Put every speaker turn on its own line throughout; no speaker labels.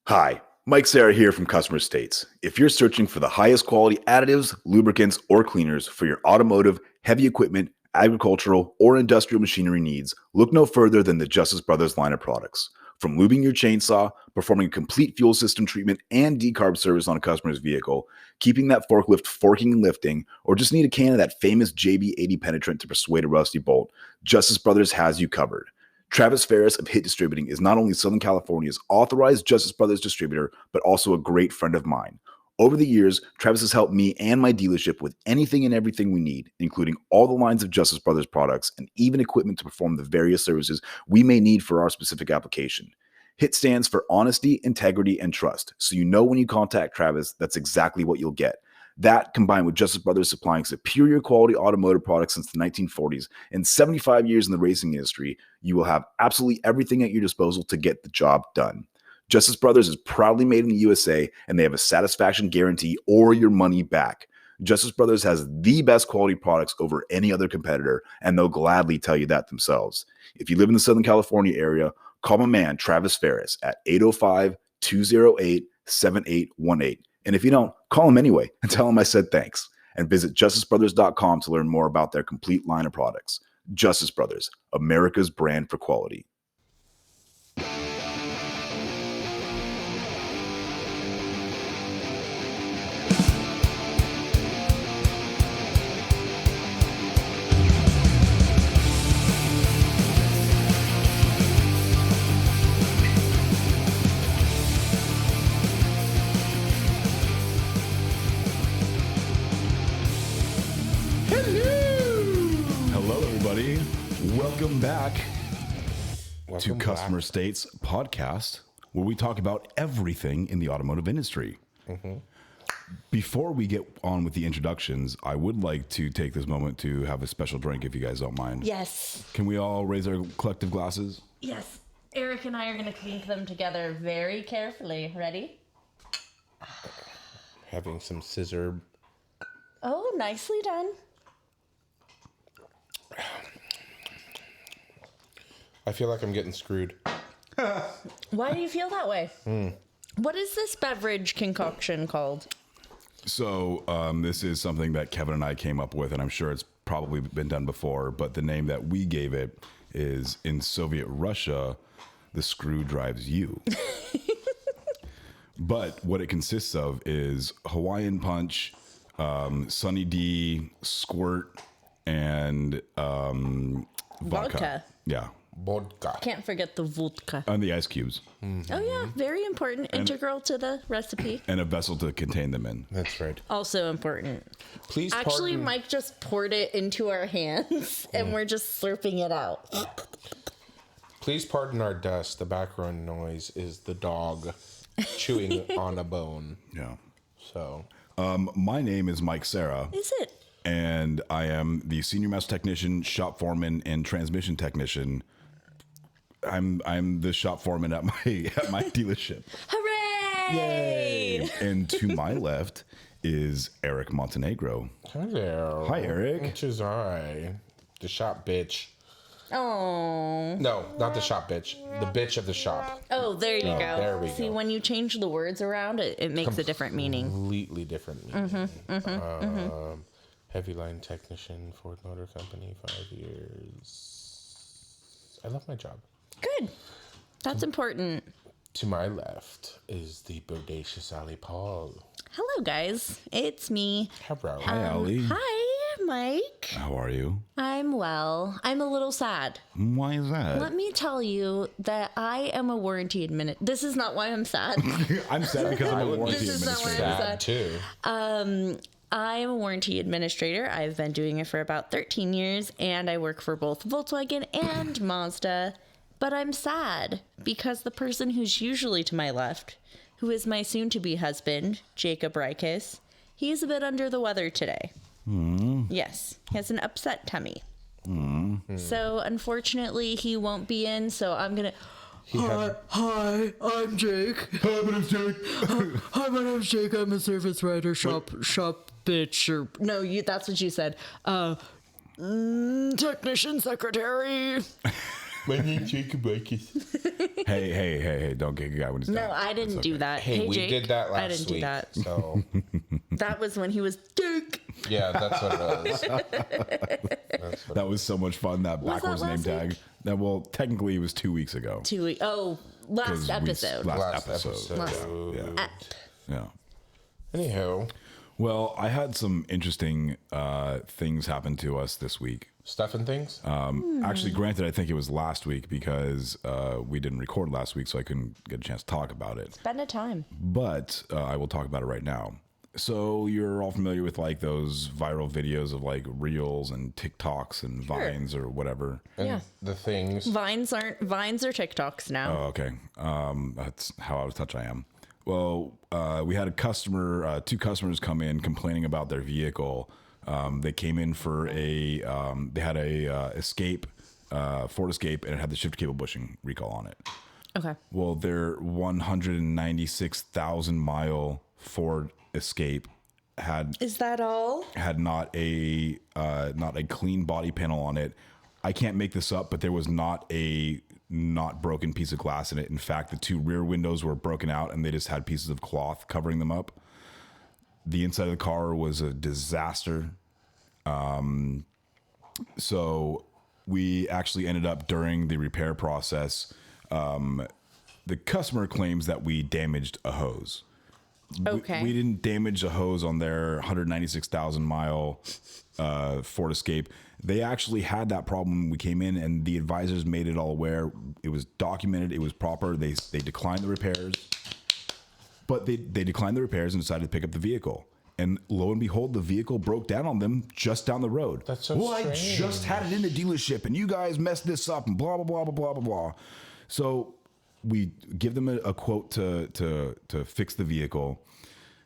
Hi, Mike Sarah here from Customer States. If you're searching for the highest quality additives, lubricants, or cleaners for your automotive, heavy equipment, agricultural, or industrial machinery needs, look no further than the Justice Brothers line of products. From lubing your chainsaw, performing a complete fuel system treatment and decarb service on a customer's vehicle, keeping that forklift forking and lifting, or just need a can of that famous JB80 penetrant to persuade a rusty bolt, Justice Brothers has you covered. Travis Ferris of Hit Distributing is not only Southern California's authorized Justice Brothers distributor, but also a great friend of mine. Over the years, Travis has helped me and my dealership with anything and everything we need, including all the lines of Justice Brothers products and even equipment to perform the various services we may need for our specific application. HIT stands for honesty, integrity, and trust, so you know when you contact Travis, that's exactly what you'll get. That, combined with Justice Brothers supplying superior quality automotive products since the 1940s and 75 years in the racing industry, you will have absolutely everything at your disposal to get the job done. Justice Brothers is proudly made in the USA, and they have a satisfaction guarantee or your money back. Justice Brothers has the best quality products over any other competitor, and they'll gladly tell you that themselves. If you live in the Southern California area, call my man Travis Ferris at 805-208-7818. And if you don't, call him anyway and tell him I said thanks. And visit justicebrothers.com to learn more about their complete line of products. Justice Brothers, America's brand for quality. Welcome back to Customer States Podcast, where we talk about everything in the automotive industry. Mm-hmm. Before we get on with the introductions, I would like to take this moment to have a special drink, if you guys don't mind.
Yes.
Can we all raise our collective glasses?
Yes. Eric and I are going to clink them together very carefully. Ready?
Having some scissor.
Oh, nicely done.
I feel like I'm getting screwed.
Why do you feel that way? What is this beverage concoction called?
So this is something that Kevin and I came up with, and I'm sure it's probably been done before, but the name that we gave it is, in Soviet Russia, the screw drives you. But what it consists of is Hawaiian Punch, Sunny D, Squirt, and vodka. Yeah.
Vodka.
Can't forget the vodka.
And the ice cubes.
Mm-hmm. Oh, yeah. Very important. Integral to the recipe.
And a vessel to contain them in.
That's right.
Also important.
Please
Actually,
pardon.
Mike just poured it into our hands, and we're just slurping it out.
Please pardon our dust. The background noise is the dog chewing on a bone.
Yeah.
So.
My name is Mike Sarah.
Is it?
And I am the senior master technician, shop foreman, and transmission technician. I'm the shop foreman at my dealership.
Hooray!
Yay! And to my left is Eric Montenegro.
Hello.
Hi, Eric.
Which is I. The shop bitch.
Oh.
No, not the shop bitch. The bitch of the shop.
Oh, there you go.
There we
See,
go.
when you change the words around, it makes a different meaning.
Completely different meaning. Heavy line technician, Ford Motor Company, 5 years. I love my job.
Good. That's important.
To my left is the bodacious Ali Paul.
Hello, guys. It's me.
Hello.
Hi, Ali.
Hi, Mike.
How are you?
I'm well. I'm a little sad.
Why is that?
Let me tell you that I am a warranty administrator. This is not why I'm sad.
I'm sad because I'm a warranty
This is not why
administrator.
I'm
Sad too.
I am a warranty administrator. I've been doing it for about 13 years, and I work for both Volkswagen and Mazda. But I'm sad because the person who's usually to my left, who is my soon-to-be husband, Jacob Rikes, he is a bit under the weather today. Yes, he has an upset tummy. So, unfortunately, he won't be in, so I'm going to... Hi, I'm Jake.
Hi, my name's Jake.
Hi, my name's Jake. I'm a service writer, shop bitch, or... No, that's what you said. Technician secretary.
My name's Jacob Marcus.
Hey, don't get a guy when he's
No,
down.
I didn't do that.
Hey, we
Jake,
did that last
I didn't
week.
do that.
So,
That was when he was Duke.
yeah, that's what it was.
That was so much fun, that
Was that
backwards name
last
tag.
week?
That, well, technically it was 2 weeks ago.
2 weeks. Oh,
'Cause
last episode.
Last episode. Yeah. Yeah.
Anyhow,
Well, I had some interesting things happen to us this week.
stuff and things.
Actually, granted, I think it was last week because we didn't record last week, so I couldn't get a chance to talk about it.
Spend a time.
But I will talk about it right now. So you're all familiar with like those viral videos of like Reels and TikToks and Vines or whatever.
and
yeah.
the things.
Vines or TikToks now.
Oh, okay. That's how out of touch I am. Well, we had two customers come in complaining about their vehicle. They came in for they had a Escape, Ford Escape, and it had the shift cable bushing recall on it.
Okay.
Well, their 196,000 mile Ford Escape
Is that all?
had not a clean body panel on it. I can't make this up, but there was not a not broken piece of glass in it. In fact, the two rear windows were broken out and they just had pieces of cloth covering them up. The inside of the car was a disaster. So we actually ended up during the repair process. The customer claims that we damaged a hose.
Okay.
We didn't damage a hose on their 196,000 mile Ford Escape. They actually had that problem when we came in, and the advisors made it all aware. It was documented. It was proper. They declined the repairs, but they declined the repairs and decided to pick up the vehicle. And lo and behold, the vehicle broke down on them just down the road.
That's so
well, I
strange.
just had it in the dealership, and you guys messed this up, and blah blah blah blah blah blah blah. So we give them a quote to fix the vehicle.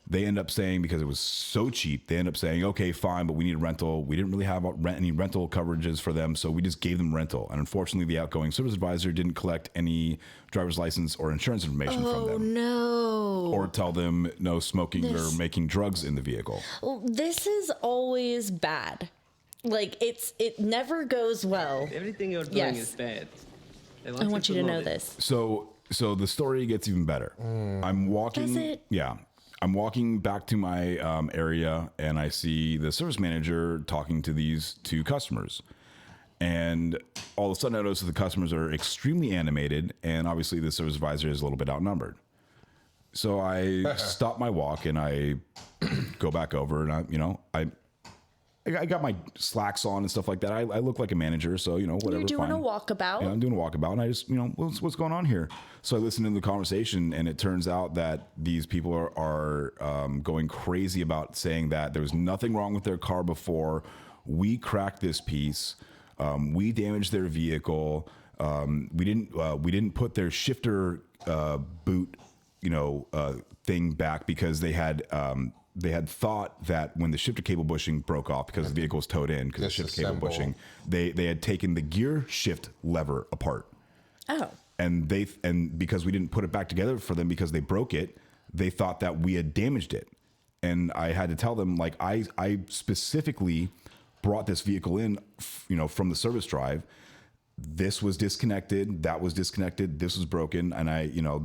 They end up saying, because it was so cheap, they end up saying, okay, fine, but we need a rental. We didn't really have any rental coverages for them, so we just gave them rental. And unfortunately, the outgoing service advisor didn't collect any driver's license or insurance information from
Oh
them.
no.
Or tell them no smoking or making drugs in the vehicle.
Well, this is always bad. Like it never goes well.
Everything you're doing
Yes.
is bad.
I want you to know
it.
this.
So the story gets even better. I'm walking.
Does it?
Yeah. I'm walking back to my area, and I see the service manager talking to these two customers. And all of a sudden, I notice that the customers are extremely animated, and obviously the service advisor is a little bit outnumbered. So I stop my walk, and I go back over, and I got my slacks on and stuff like that. I look like a manager, so whatever.
You're doing
fine.
a walkabout.
Yeah, I'm doing a walkabout, and I just what's going on here? So I listened to the conversation, and it turns out that these people are going crazy about saying that there was nothing wrong with their car before. We cracked this piece. We damaged their vehicle. We didn't put their shifter boot thing back because they had thought that when the shifter cable bushing broke off because the vehicle was towed in because the shifter cable bushing, they had taken the gear shift lever apart.
Oh.
And because we didn't put it back together for them because they broke it, they thought that we had damaged it. And I had to tell them, like, I specifically brought this vehicle in, from the service drive. This was disconnected, that was disconnected, this was broken, and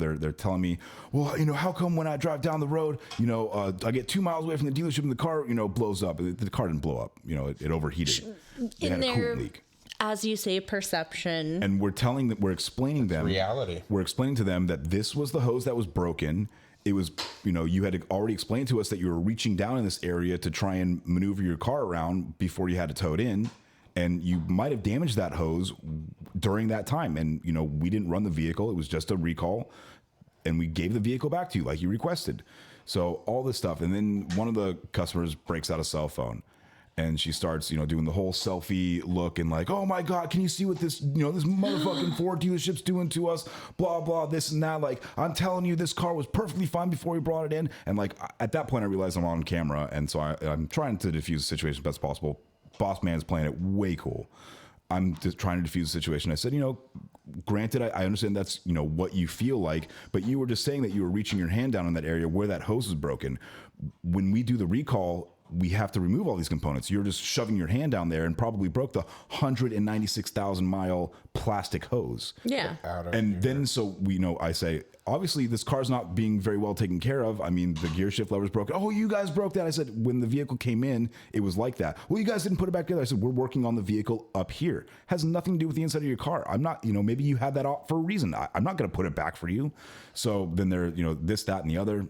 they're telling me, well, how come when I drive down the road, I get 2 miles away from the dealership and the car, blows up. The car didn't blow up, it overheated. They had a coolant leak.
As you say, perception.
And we're explaining them
reality.
We're explaining to them that this was the hose that was broken. It was, you had already explained to us that you were reaching down in this area to try and maneuver your car around before you had to tow it in. And you might have damaged that hose during that time. And, we didn't run the vehicle. It was just a recall. And we gave the vehicle back to you like you requested. So all this stuff. And then one of the customers breaks out a cell phone. And she starts, doing the whole selfie look and like, oh my God, can you see what this, this motherfucking Ford dealership's doing to us? Blah, blah, this and that. Like, I'm telling you, this car was perfectly fine before we brought it in. And like, at that point, I realized I'm on camera. And so I'm trying to diffuse the situation as best possible. Boss man's playing it way cool. I'm just trying to diffuse the situation. I said, granted, I understand that's, what you feel like, but you were just saying that you were reaching your hand down in that area where that hose is broken. When we do the recall, we have to remove all these components. You're just shoving your hand down there and probably broke the 196,000 mile plastic hose.
Yeah.
And then, so we know, I say, obviously this car's not being very well taken care of. I mean, the gear shift lever's broken. Oh, you guys broke that. I said, when the vehicle came in, it was like that. Well, you guys didn't put it back together. I said, we're working on the vehicle up here. Has nothing to do with the inside of your car. I'm not, maybe you had that off for a reason. I'm not going to put it back for you. So then there, this, that, and the other.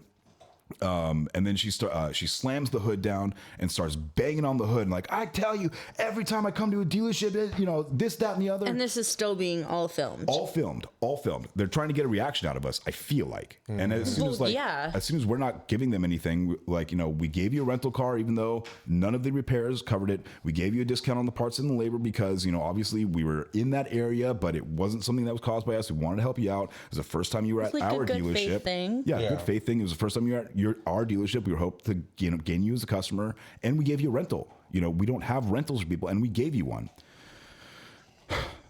And then she slams the hood down and starts banging on the hood and like, I tell you, every time I come to a dealership, this, that, and the other.
And this is still being all filmed.
All filmed. They're trying to get a reaction out of us, I feel like. Mm-hmm. And as soon as we're not giving them anything, we gave you a rental car, even though none of the repairs covered it. We gave you a discount on the parts and the labor because, obviously we were in that area, but it wasn't something that was caused by us. We wanted to help you out. It was the first time you were at our dealership. Faith thing. Yeah, good faith thing. It was the first time you were at our dealership. We hoped to gain you as a customer, and we gave you a rental. We don't have rentals for people, and we gave you one.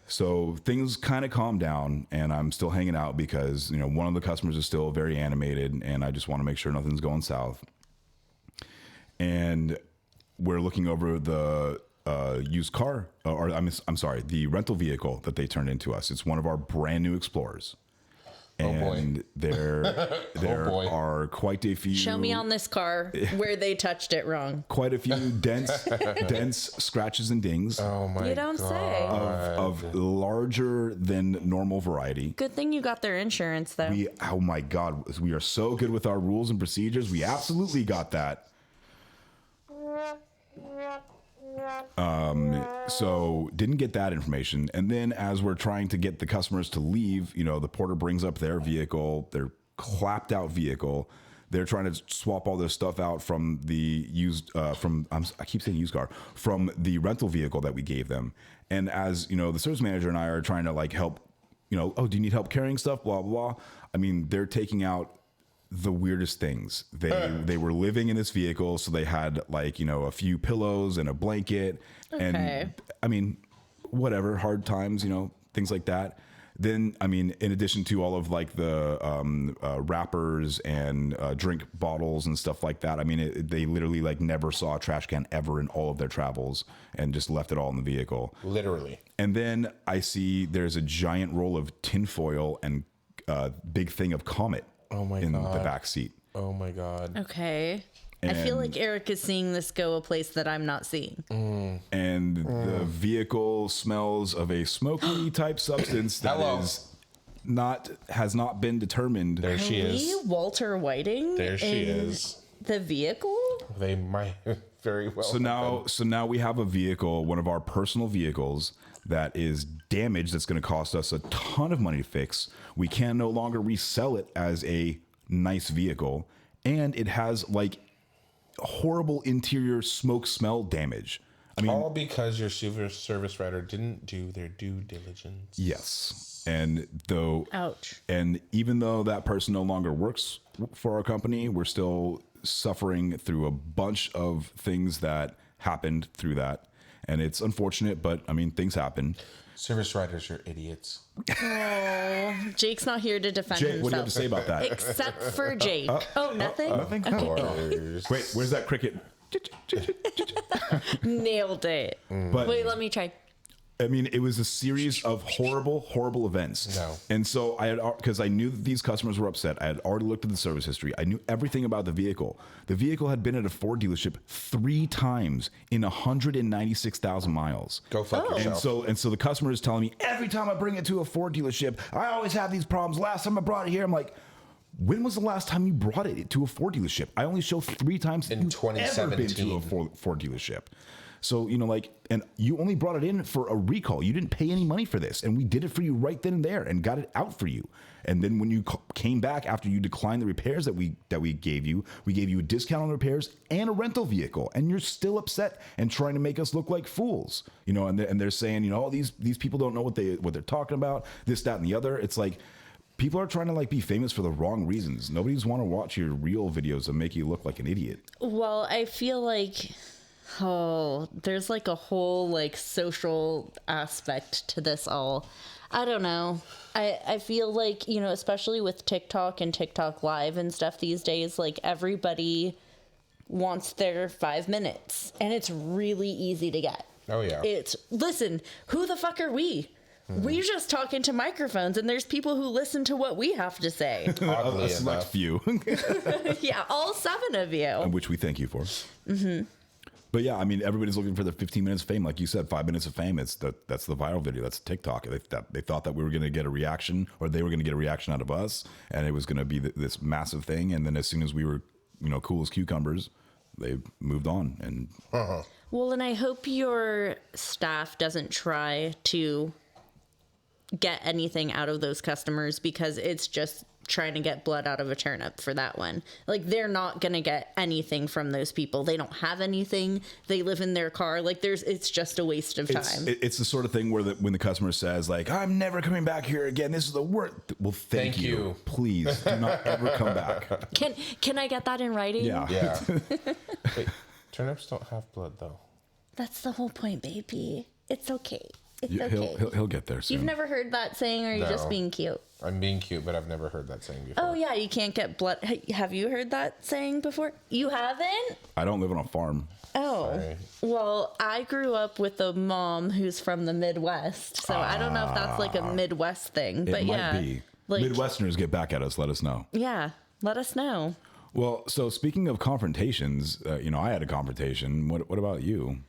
So things kind of calmed down, and I'm still hanging out because one of the customers is still very animated, and I just want to make sure nothing's going south. And we're looking over the used car, or I'm sorry, the rental vehicle that they turned into us. It's one of our brand new Explorers. And there are quite a few.
Show me on this car where they touched it wrong.
Quite a few dense scratches and dings.
Oh my!
You don't say.
Of larger than normal variety.
Good thing you got their insurance, though.
Oh my God, we are so good with our rules and procedures. We absolutely got that. So didn't get that information. And then as we're trying to get the customers to leave, the porter brings up their vehicle, their clapped out vehicle. They're trying to swap all this stuff out from the I keep saying used car, from the rental vehicle that we gave them. And as, the service manager and I are trying to help, oh, do you need help carrying stuff? Blah, blah, blah. I mean, they're taking out the weirdest things. They were living in this vehicle, so they had a few pillows and a blanket. Okay. And I mean, whatever, hard times, things like that. Then, I mean, in addition to all of the wrappers and drink bottles and stuff like that, I mean, they literally never saw a trash can ever in all of their travels and just left it all in the vehicle.
Literally.
And then I see there's a giant roll of tinfoil and big thing of Comet.
Oh my
in
God.
the back seat.
Oh my God.
Okay. And I feel like Eric is seeing this go a place that I'm not seeing.
And the vehicle smells of a smoky type substance that has not been determined.
There she is.
Walter Whiting?
There she is.
The vehicle?
They might very well.
So now we have a vehicle, one of our personal vehicles, that is damaged. That's going to cost us a ton of money to fix. We can no longer resell it as a nice vehicle, and it has horrible interior smoke smell damage. I mean,
all because your service writer didn't do their due diligence.
Yes. And though,
ouch.
And even though that person no longer works for our company, we're still suffering through a bunch of things that happened through that. And it's unfortunate, but I mean, things happen.
Service writers are idiots.
Oh, Jake's not here to defend himself.
What do you have to say about that?
Except for Jake. Nothing?
Nothing?
Okay.
Wait, where's that cricket?
Nailed it.
But,
wait, let me try.
I mean, it was a series of horrible events.
No.
And so because I knew that these customers were upset. I had already looked at the service history. I knew everything about the vehicle. The vehicle had been at a Ford dealership 3 times in 196,000 miles.
Go fuck yourself.
And so the customer is telling me, every time I bring it to a Ford dealership, I always have these problems. Last time I brought it here, I'm like, when was the last time you brought it to a Ford dealership? I only show 3 times
in 2017.
Ever been to a Ford dealership. So, and you only brought it in for a recall. You didn't pay any money for this. And we did it for you right then and there and got it out for you. And then when you came back after you declined the repairs that we gave you a discount on repairs and a rental vehicle. And you're still upset and trying to make us look like fools. And they're saying, oh, these people don't know what they're talking about, this, that, and the other. It's like, people are trying to be famous for the wrong reasons. Nobody's want to watch your real videos and make you look like an idiot.
Well, I feel like... there's a whole social aspect to this all. I don't know. I feel like, especially with TikTok and TikTok Live and stuff these days, everybody wants their 5 minutes, and it's really easy to get.
Oh, yeah.
Listen, who the fuck are we? We just talk into microphones, and there's people who listen to what we have to say.
Oddly
A select
enough.
few.
Yeah, all 7 of you.
Which we thank you for. Mm-hmm. But yeah, I mean, everybody's looking for the 15 minutes of fame. Like you said, 5 minutes of fame. That's the viral video. That's TikTok. They thought that we were going to get a reaction, or they were going to get a reaction out of us, and it was going to be this massive thing. And then as soon as we were, cool as cucumbers, they moved on. And
Well, and I hope your staff doesn't try to get anything out of those customers, because it's just trying to get blood out of a turnip for that one. Like, they're not going to get anything from those people. They don't have anything. They live in their car. Like, it's just a waste of time.
It's the sort of thing where when the customer says, like, I'm never coming back here again. This is the worst. Well, thank you. Please do not ever come back.
Can I get that in writing?
Yeah. Wait, turnips don't have blood, though.
That's the whole point, baby. It's okay. It's
Yeah,
okay.
he'll get there soon.
You've never heard that saying, or are you
No.
just being cute?
I'm being cute, but I've never heard that saying before.
Oh, yeah, you can't get blood. Have you heard that saying before? You haven't?
I don't live on a farm.
Oh.
Sorry.
Well, I grew up with a mom who's from the Midwest, so I don't know if that's like a Midwest thing,
It
but
might
yeah.
be.
Like,
Midwesterners, get back at us. Let us know.
yeah, let us know.
Well, so speaking of confrontations, I had a confrontation. What about you?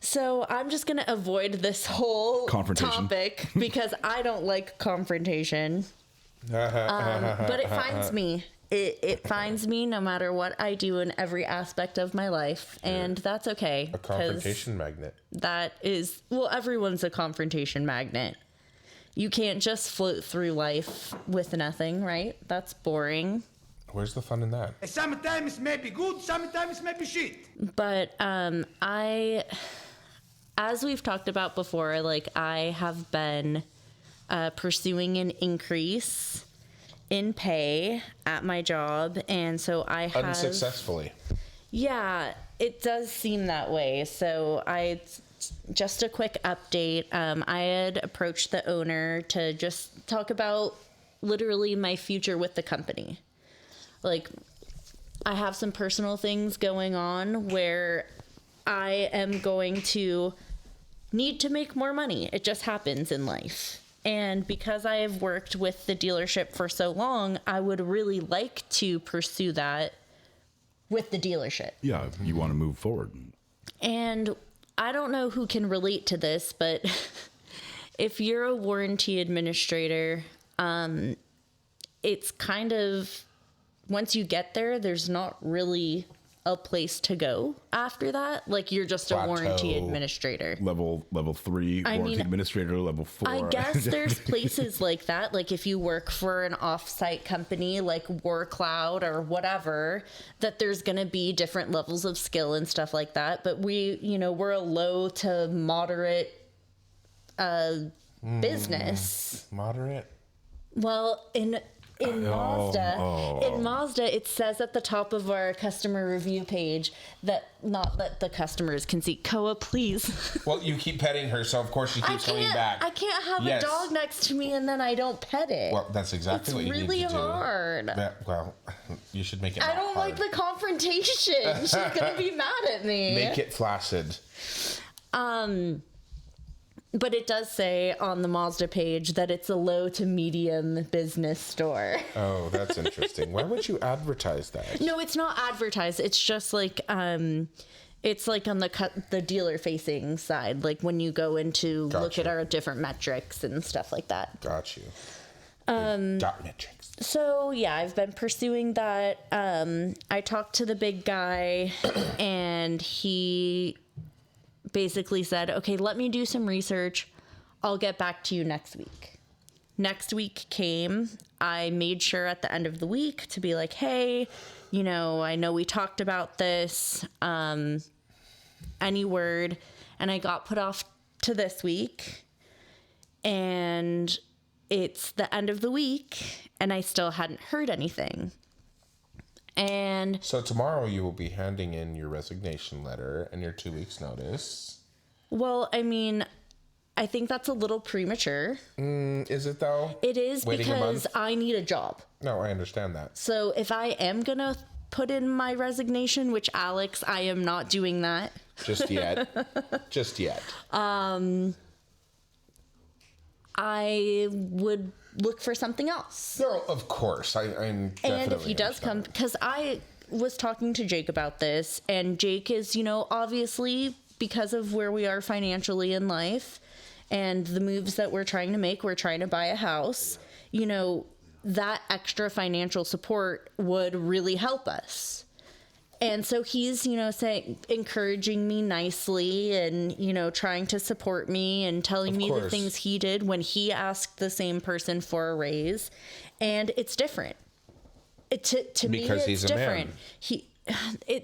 So I'm just going to avoid this whole
Confrontation.
topic because I don't like confrontation. But it finds me. It finds me no matter what I do in every aspect of my life. And that's okay.
A
'cause
confrontation magnet.
That is, well, everyone's a confrontation magnet. You can't just float through life with nothing, right? That's boring.
Where's the fun in that?
Sometimes may be good, sometimes may be shit.
But as we've talked about before, like, I have been pursuing an increase in pay at my job, and so I have
Unsuccessfully.
Yeah, it does seem that way. So just a quick update. I had approached the owner to just talk about literally my future with the company. Like, I have some personal things going on where I am going to need to make more money. It just happens in life. And because I have worked with the dealership for so long, I would really like to pursue that with the dealership.
Yeah, you want to move forward.
And I don't know who can relate to this, but if you're a warranty administrator, it's kind of, once you get there, there's not really a place to go after that. Like, you're just a warranty
Plateau.
administrator.
Level 3 warranty administrator, level 4.
I guess there's places like that. Like, if you work for an off-site company like WarCloud or whatever, that there's going to be different levels of skill and stuff like that. But we're a low to moderate business.
Moderate?
Well, in Mazda, it says at the top of our customer review page that not that the customers can see. Koa, please.
Well, you keep petting her, so of course she keeps coming back.
I can't have
Yes.
a dog next to me and then I don't pet it.
Well, that's exactly
It's
what you
really
need to do.
hard.
Well, you should make it
I
not
don't
hard.
like the confrontation. She's gonna be mad at me.
Make it flaccid.
But it does say on the Mazda page that it's a low to medium business store.
Oh, that's interesting. Why would you advertise that?
No, it's not advertised. It's just like it's like on the dealer facing side, like when you go into look
Gotcha.
at our different metrics and stuff like that.
Got you. Dot metrics.
So yeah, I've been pursuing that. I talked to the big guy and he basically said, okay, let me do some research. I'll get back to you next week. Next week came. I made sure at the end of the week to be like, hey, I know we talked about this. Any word? And I got put off to this week. And it's the end of the week and I still hadn't heard anything. And
So tomorrow you will be handing in your resignation letter and your 2 weeks notice.
well, I mean, I think that's a little premature.
Is it though?
It is
Waiting a
because
month?
I need a job.
No, I understand that.
So if I am going to put in my resignation, which Alex, I am not doing that.
Just yet. Just yet.
I would look for something else.
No, of course. I'm definitely
And if he does come, because I was talking to Jake about this, and Jake is, obviously, because of where we are financially in life and the moves that we're trying to make, we're trying to buy a house, that extra financial support would really help us. And so he's, encouraging me nicely and, trying to support me and telling me the things he did when he asked the same person for a raise. And it's different. To me,
because
it's
he's a
different.
Man.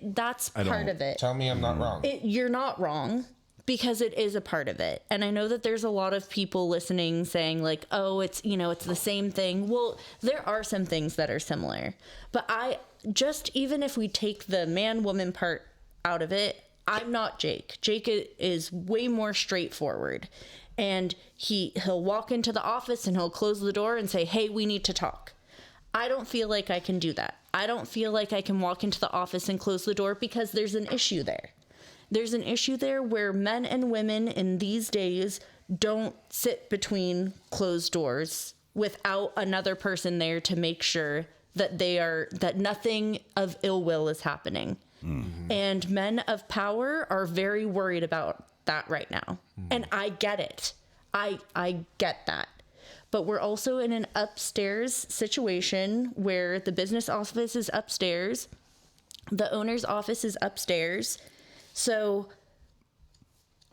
That's part of it.
Tell me I'm not wrong.
You're not wrong, because it is a part of it. And I know that there's a lot of people listening saying like, oh, it's the same thing. Well, there are some things that are similar, but even if we take the man-woman part out of it, I'm not Jake. Jake is way more straightforward, and he'll walk into the office and he'll close the door and say, hey, we need to talk. I don't feel like I can do that. I don't feel like I can walk into the office and close the door, because there's an issue there. There's an issue there where men and women in these days don't sit between closed doors without another person there to make sure that that nothing of ill will is happening. Mm-hmm. And men of power are very worried about that right now. Mm-hmm. And I get it. I get that. But we're also in an upstairs situation where the business office is upstairs. The owner's office is upstairs. So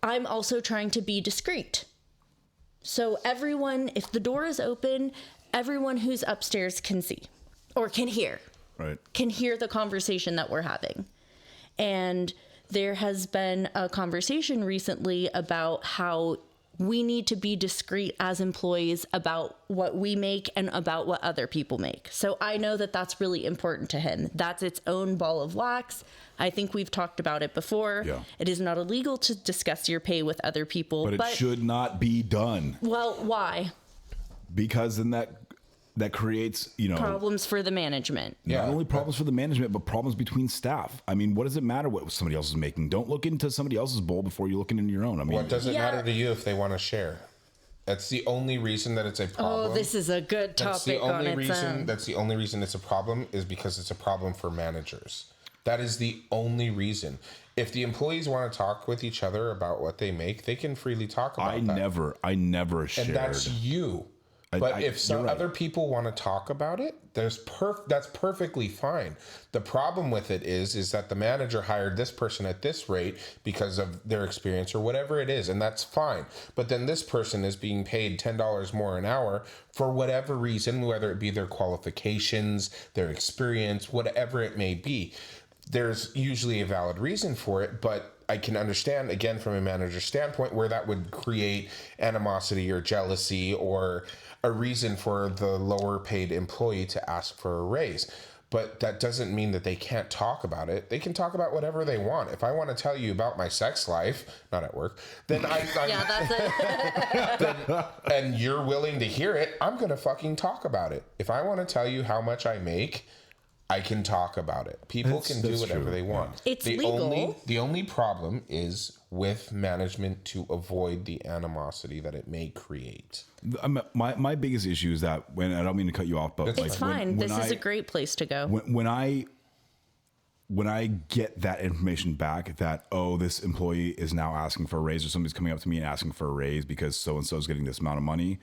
I'm also trying to be discreet. So everyone, if the door is open, everyone who's upstairs can see or can hear.
Right.
Can hear the conversation that we're having. And there has been a conversation recently about how we need to be discreet as employees about what we make and about what other people make. So I know that that's really important to him. That's its own ball of wax. I think we've talked about it before. Yeah. It is not illegal to discuss your pay with other people.
But it should not be done.
Well, why?
Because then that creates,
problems for the management.
Not only problems for the management, but problems between staff. I mean, what does it matter what somebody else is making? Don't look into somebody else's bowl before you're looking into your own. I mean,
what does it matter to you if they want to share? That's the only reason that it's a problem.
Oh, this is a good topic on its own.
That's the only reason it's a problem, is because it's a problem for managers. That is the only reason. If the employees want to talk with each other about what they make, they can freely talk about that.
I never shared.
And that's you. But if some other people want to talk about it, that's perfectly fine. The problem with it is that the manager hired this person at this rate because of their experience or whatever it is, and that's fine. But then this person is being paid $10 more an hour for whatever reason, whether it be their qualifications, their experience, whatever it may be. There's usually a valid reason for it, but I can understand, again, from a manager's standpoint, where that would create animosity or jealousy or a reason for the lower paid employee to ask for a raise. But that doesn't mean that they can't talk about it. They can talk about whatever they want. If I want to tell you about my sex life, not at work, then
yeah, that's
it. And you're willing to hear it, I'm going to fucking talk about it. If I want to tell you how much I make, I can talk about it. People can do whatever they want.
It's legal.
The only problem is with management to avoid the animosity that it may create.
My biggest issue is that I don't mean to cut you off, but
it's fine. This is a great place to go.
When I get that information back that, oh, this employee is now asking for a raise, or somebody's coming up to me and asking for a raise because so-and-so is getting this amount of money.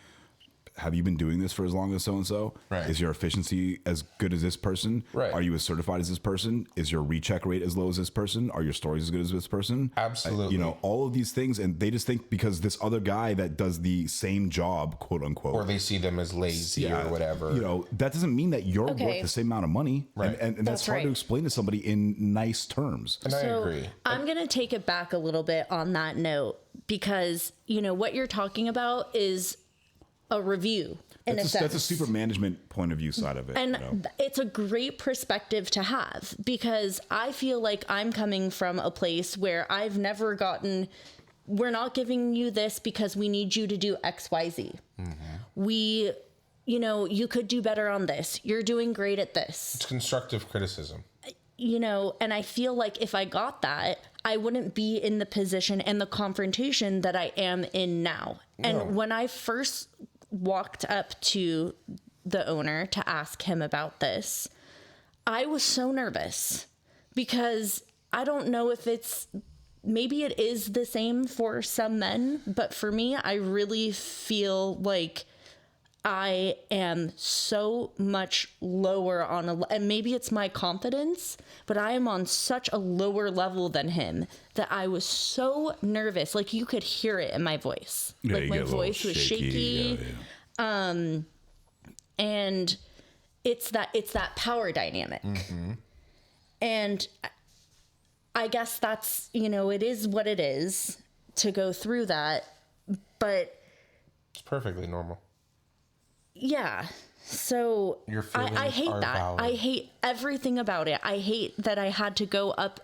Have you been doing this for as long as so-and-so?
Right.
Is your efficiency as good as this person?
Right.
Are you as certified as this person? Is your recheck rate as low as this person? Are your stories as good as this person?
Absolutely.
All of these things. And they just think because this other guy that does the same job, quote unquote.
Or they see them as lazy or whatever.
That doesn't mean that you're worth the same amount of money.
Right.
And that's hard to explain to somebody in nice terms.
And I agree.
I'm going to take it back a little bit on that note, because, what you're talking about is a review.
That's a super management point of view side of it.
And it's a great perspective to have, because I feel like I'm coming from a place where I've never gotten, we're not giving you this because we need you to do X, Y, Z. Mm-hmm. You could do better on this. You're doing great at this.
It's constructive criticism.
and I feel like if I got that, I wouldn't be in the position and the confrontation that I am in now. And when I first walked up to the owner to ask him about this, I was so nervous because I don't know if maybe it is the same for some men, but for me, I really feel like I am so much lower and maybe it's my confidence, but I am on such a lower level than him that I was so nervous. Like you could hear it in my voice.
Yeah,
like my voice was shaky.
Yeah.
And it's that power dynamic. Mm-hmm. And I guess that's, it is what it is to go through that, but
it's perfectly normal.
Yeah. So
your feelings
I hate
are
that.
valid.
I hate everything about it. I hate that I had to go up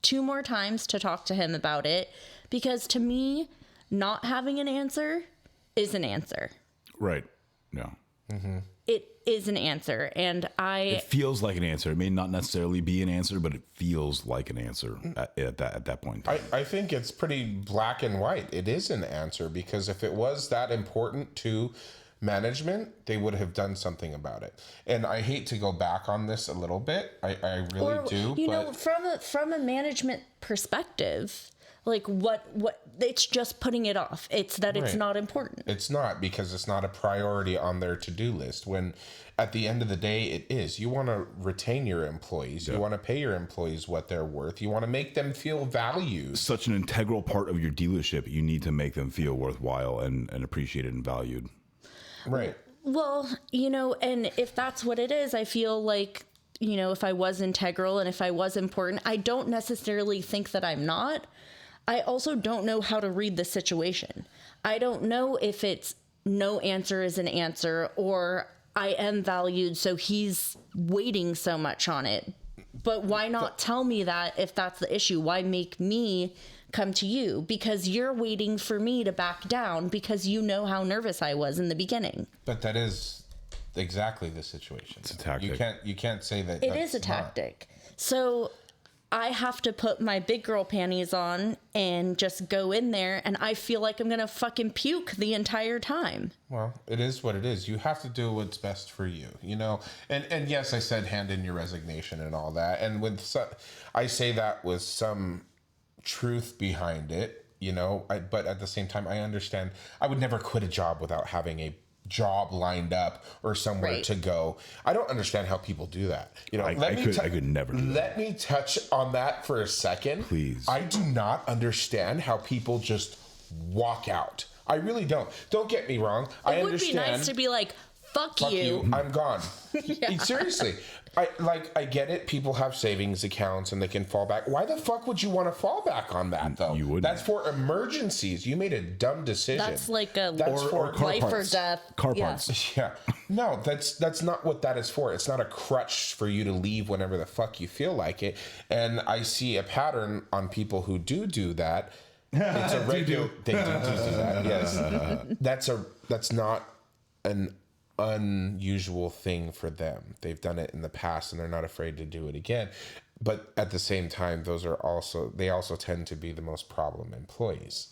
2 more times to talk to him about it, because to me, not having an answer is an answer.
Right. No.
Mm-hmm.
It is an answer. And
it feels like an answer. It may not necessarily be an answer, but it feels like an answer at that point.
I think it's pretty black and white. It is an answer, because if it was that important to management, they would have done something about it. And I hate to go back on this a little bit. I really do.
From a management perspective, like what it's just putting it off. It's that it's not important.
It's not, because it's not a priority on their to-do list, when at the end of the day it is. You want to retain your employees. You want to pay your employees what they're worth. You want to make them feel valued.
Such an integral part of your dealership. You need to make them feel worthwhile and appreciated and valued.
Right.
Well, and if that's what it is, I feel like, if I was integral and if I was important, I don't necessarily think that I'm not. I also don't know how to read the situation. I don't know if it's no answer is an answer, or I am valued, so he's waiting so much on it. But why not tell me that if that's the issue? Why make me come to you? Because you're waiting for me to back down because you know how nervous I was in the beginning.
But that is exactly the situation.
It's a tactic.
You can't say that.
It is a tactic. So I have to put my big girl panties on and just go in there, and I feel like I'm going to fucking puke the entire time.
Well, it is what it is. You have to do what's best for you, And yes, I said hand in your resignation and all that. And I say that with some truth behind it, but at the same time, I understand I would never quit a job without having a job lined up or somewhere to go. I don't understand how people do that.
I could never do that.
Let me touch on that for a second.
Please.
I do not understand how people just walk out. I really don't. Don't get me wrong.
It would be nice to be like, fuck you.
I'm gone. Seriously. I get it. People have savings accounts and they can fall back. Why the fuck would you want to fall back on that, though?
You wouldn't.
That's for emergencies. You made a dumb decision.
That's like
for
life or death.
Car parts.
Yeah. No, that's not what that is for. It's not a crutch for you to leave whenever the fuck you feel like it. And I see a pattern on people who do that. It's a regular. They do that. Yes. That's not an unusual thing for them. They've done it in the past and they're not afraid to do it again. But at the same time, they also tend to be the most problem employees.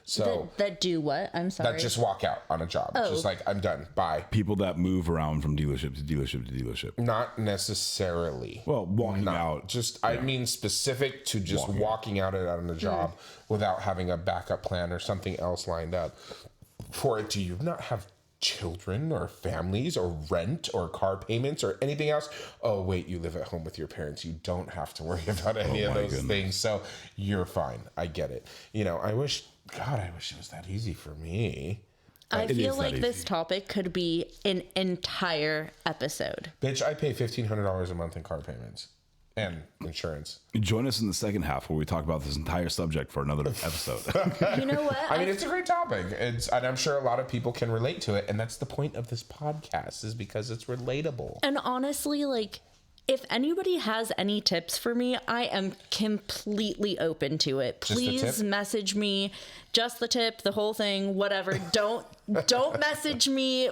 So
that do what? I'm sorry.
That just walk out on a job. It's just like, I'm done. Bye.
People that move around from dealership to dealership to dealership.
Not necessarily.
Well, walking out.
I mean specific to just walking out on a job without having a backup plan or something else lined up for it. Do you not have children or families or rent or car payments or anything else? Oh wait, you live at home with your parents. You don't have to worry about any of those things. So you're fine. I get it. I wish it was that easy for me.
I feel like this topic could be an entire episode.
Bitch, I pay $1,500 a month in car payments and insurance.
Join us in the second half where we talk about this entire subject for another episode.
You know what?
I mean, it's a great topic. And I'm sure a lot of people can relate to it. And that's the point of this podcast, is because it's relatable.
And honestly, If anybody has any tips for me, I am completely open to it. Please message me, just the tip, the whole thing, whatever. Don't message me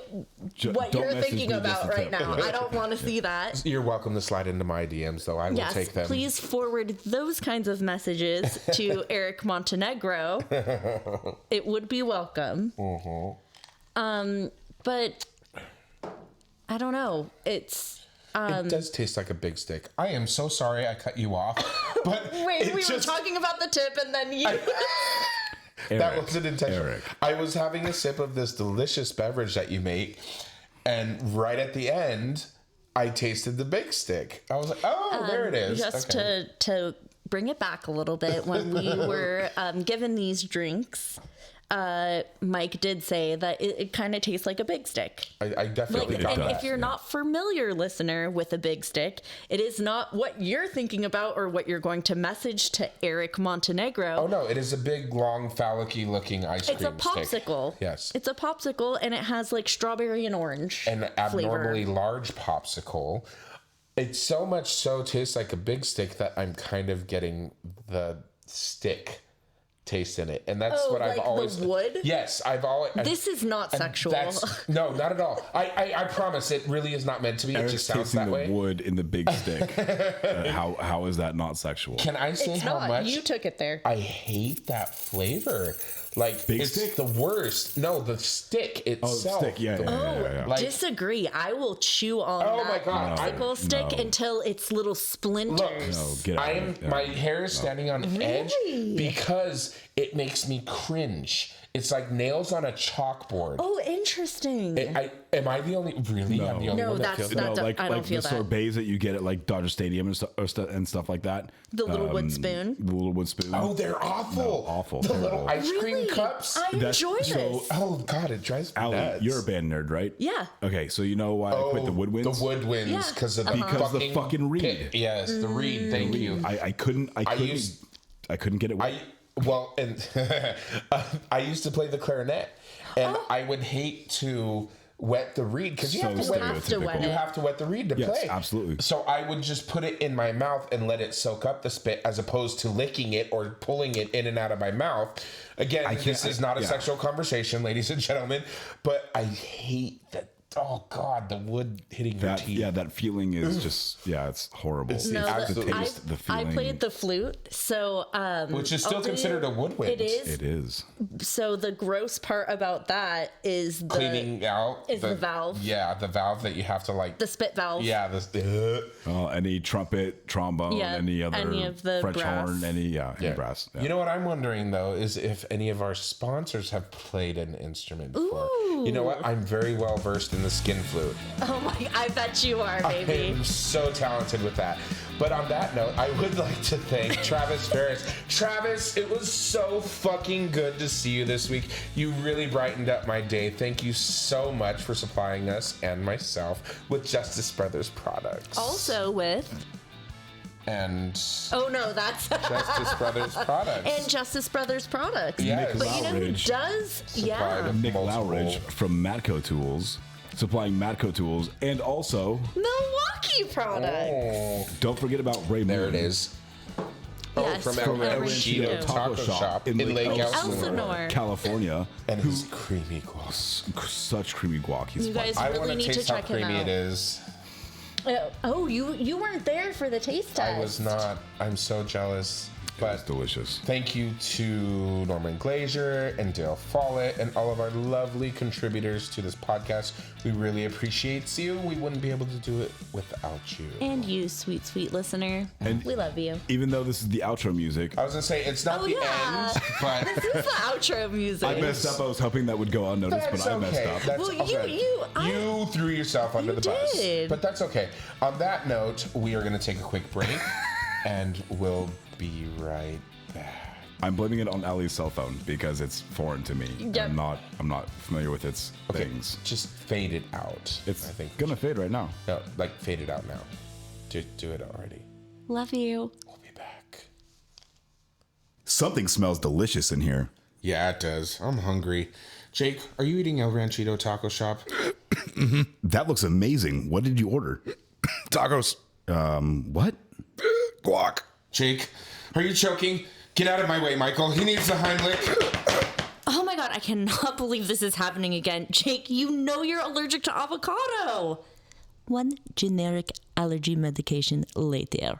what you're thinking about right now. I don't want to see that.
You're welcome to slide into my DMs, though. I will take them.
Please forward those kinds of messages to Eric Montenegro. It would be welcome. But I don't know.
It does taste like a big stick. I am so sorry I cut you off. But
wait, we were talking about the tip and then you...
That wasn't intentional. I was having a sip of this delicious beverage that you make, and right at the end, I tasted the big stick. I was like, oh, there it is.
Just to bring it back a little bit, when we were given these drinks... Mike did say that it kind of tastes like a big stick.
I definitely got that.
And if you're not familiar, listener, with a big stick, it is not what you're thinking about or what you're going to message to Eric Montenegro.
Oh, no. It is a big, long, phallic-y looking ice cream
stick. It's a popsicle.
Yes.
It's a popsicle, and it has like strawberry and orange
An abnormally large popsicle. It so much so tastes like a big stick that I'm kind of getting the stick taste in it, and that's what I've always.
The wood?
Yes,
This is not sexual.
No, not at all. I promise, it really is not meant to be.
Eric's
it just sounds that
the
way.
Wood in the big stick. How is that not sexual?
Can I say how much
you took it there?
I hate that flavor? Like
big
it's
stick?
the worst. No, the stick itself.
Oh, stick. Yeah.
Like,
disagree. I will chew on that popsicle stick until it's little splinters.
Look,
get out
my hair is standing on edge because it makes me cringe. It's like nails on a chalkboard.
Oh, interesting.
Am I the only? Really?
No.
I'm the only
No,
one that feels that?
I don't feel
the
that.
sorbets that you get at like Dodger Stadium and stuff like that.
The little wood spoon.
The little wood spoon.
Oh, they're awful.
No, awful.
The
Terrible.
little ice cream cups.
I enjoy this.
Oh God, it drives me
Allie,
nuts.
you're a band nerd, right?
Yeah.
Okay, so you know why I quit the woodwinds?
The woodwinds because of
the fucking reed.
pit. Yes, the reed. Thank you.
I couldn't get it.
I used to play the clarinet, and I would hate to wet the reed because you have to wet the reed to play.
Yes, absolutely.
So I would just put it in my mouth and let it soak up the spit, as opposed to licking it or pulling it in and out of my mouth. Again, this is not a sexual conversation, ladies and gentlemen, but I hate that. Oh God, the wood hitting your teeth.
Yeah, that feeling is just it's horrible.
Absolutely.
The feeling.
I played the flute, so
which is still considered a woodwind.
It is.
So
the gross part about that is
cleaning out
the valve.
Yeah, the valve that you have to
the spit valve.
Yeah,
any trumpet, trombone, any of the French
brass.
horn, any brass. Yeah.
You know what I'm wondering though is if any of our sponsors have played an instrument before. You know what? I'm very well versed in the skin flute.
Oh my! I bet you are, baby.
I'm so talented with that. But on that note, I would like to thank Travis Ferris. Travis, it was so fucking good to see you this week. You really brightened up my day. Thank you so much for supplying us and myself with Justice Brothers products.
Also with...
that's
Justice
Brothers products.
And Justice Brothers products.
Yes.
But you know who does?
Nick Lowridge from Matco Tools, supplying Matco Tools, and also
Milwaukee products.
Oh.
Don't forget about Ray Moon.
There it is.
Yes,
from El Ranchito Taco Shop in Lake Elsinore,
California.
And his creamy guac.
Such creamy guac.
You guys really need to check him out.
I want to taste how creamy it is.
Oh, you weren't there for the taste test.
I was not. I'm so jealous. But
it's delicious.
Thank you to Norman Glazier and Dale Follett and all of our lovely contributors to this podcast. We really appreciate you. We wouldn't be able to do it without you.
And you, sweet, sweet listener. And we love you.
Even though this is the outro music.
I was going to say, it's not the end, but...
This is the outro music.
I messed up. I was hoping that would go unnoticed, but I messed up.
That's you threw yourself under the bus. But that's okay. On that note, we are going to take a quick break, and we'll be right back.
I'm blaming it on Allie's cell phone because it's foreign to me.
Yep.
I'm not familiar with its things.
Just fade it out.
It's
I think
gonna fade right now.
No, like fade it out now. Do it already.
Love you.
We'll be back.
Something smells delicious in here.
Yeah, it does. I'm hungry. Jake, are you eating El Ranchito Taco Shop?
That looks amazing. What did you order?
Tacos.
What?
Guac. Jake, are you choking? Get out of my way, Michael. He needs the Heimlich.
Oh my god, I cannot believe this is happening again. Jake, you know you're allergic to avocado. One generic allergy medication later.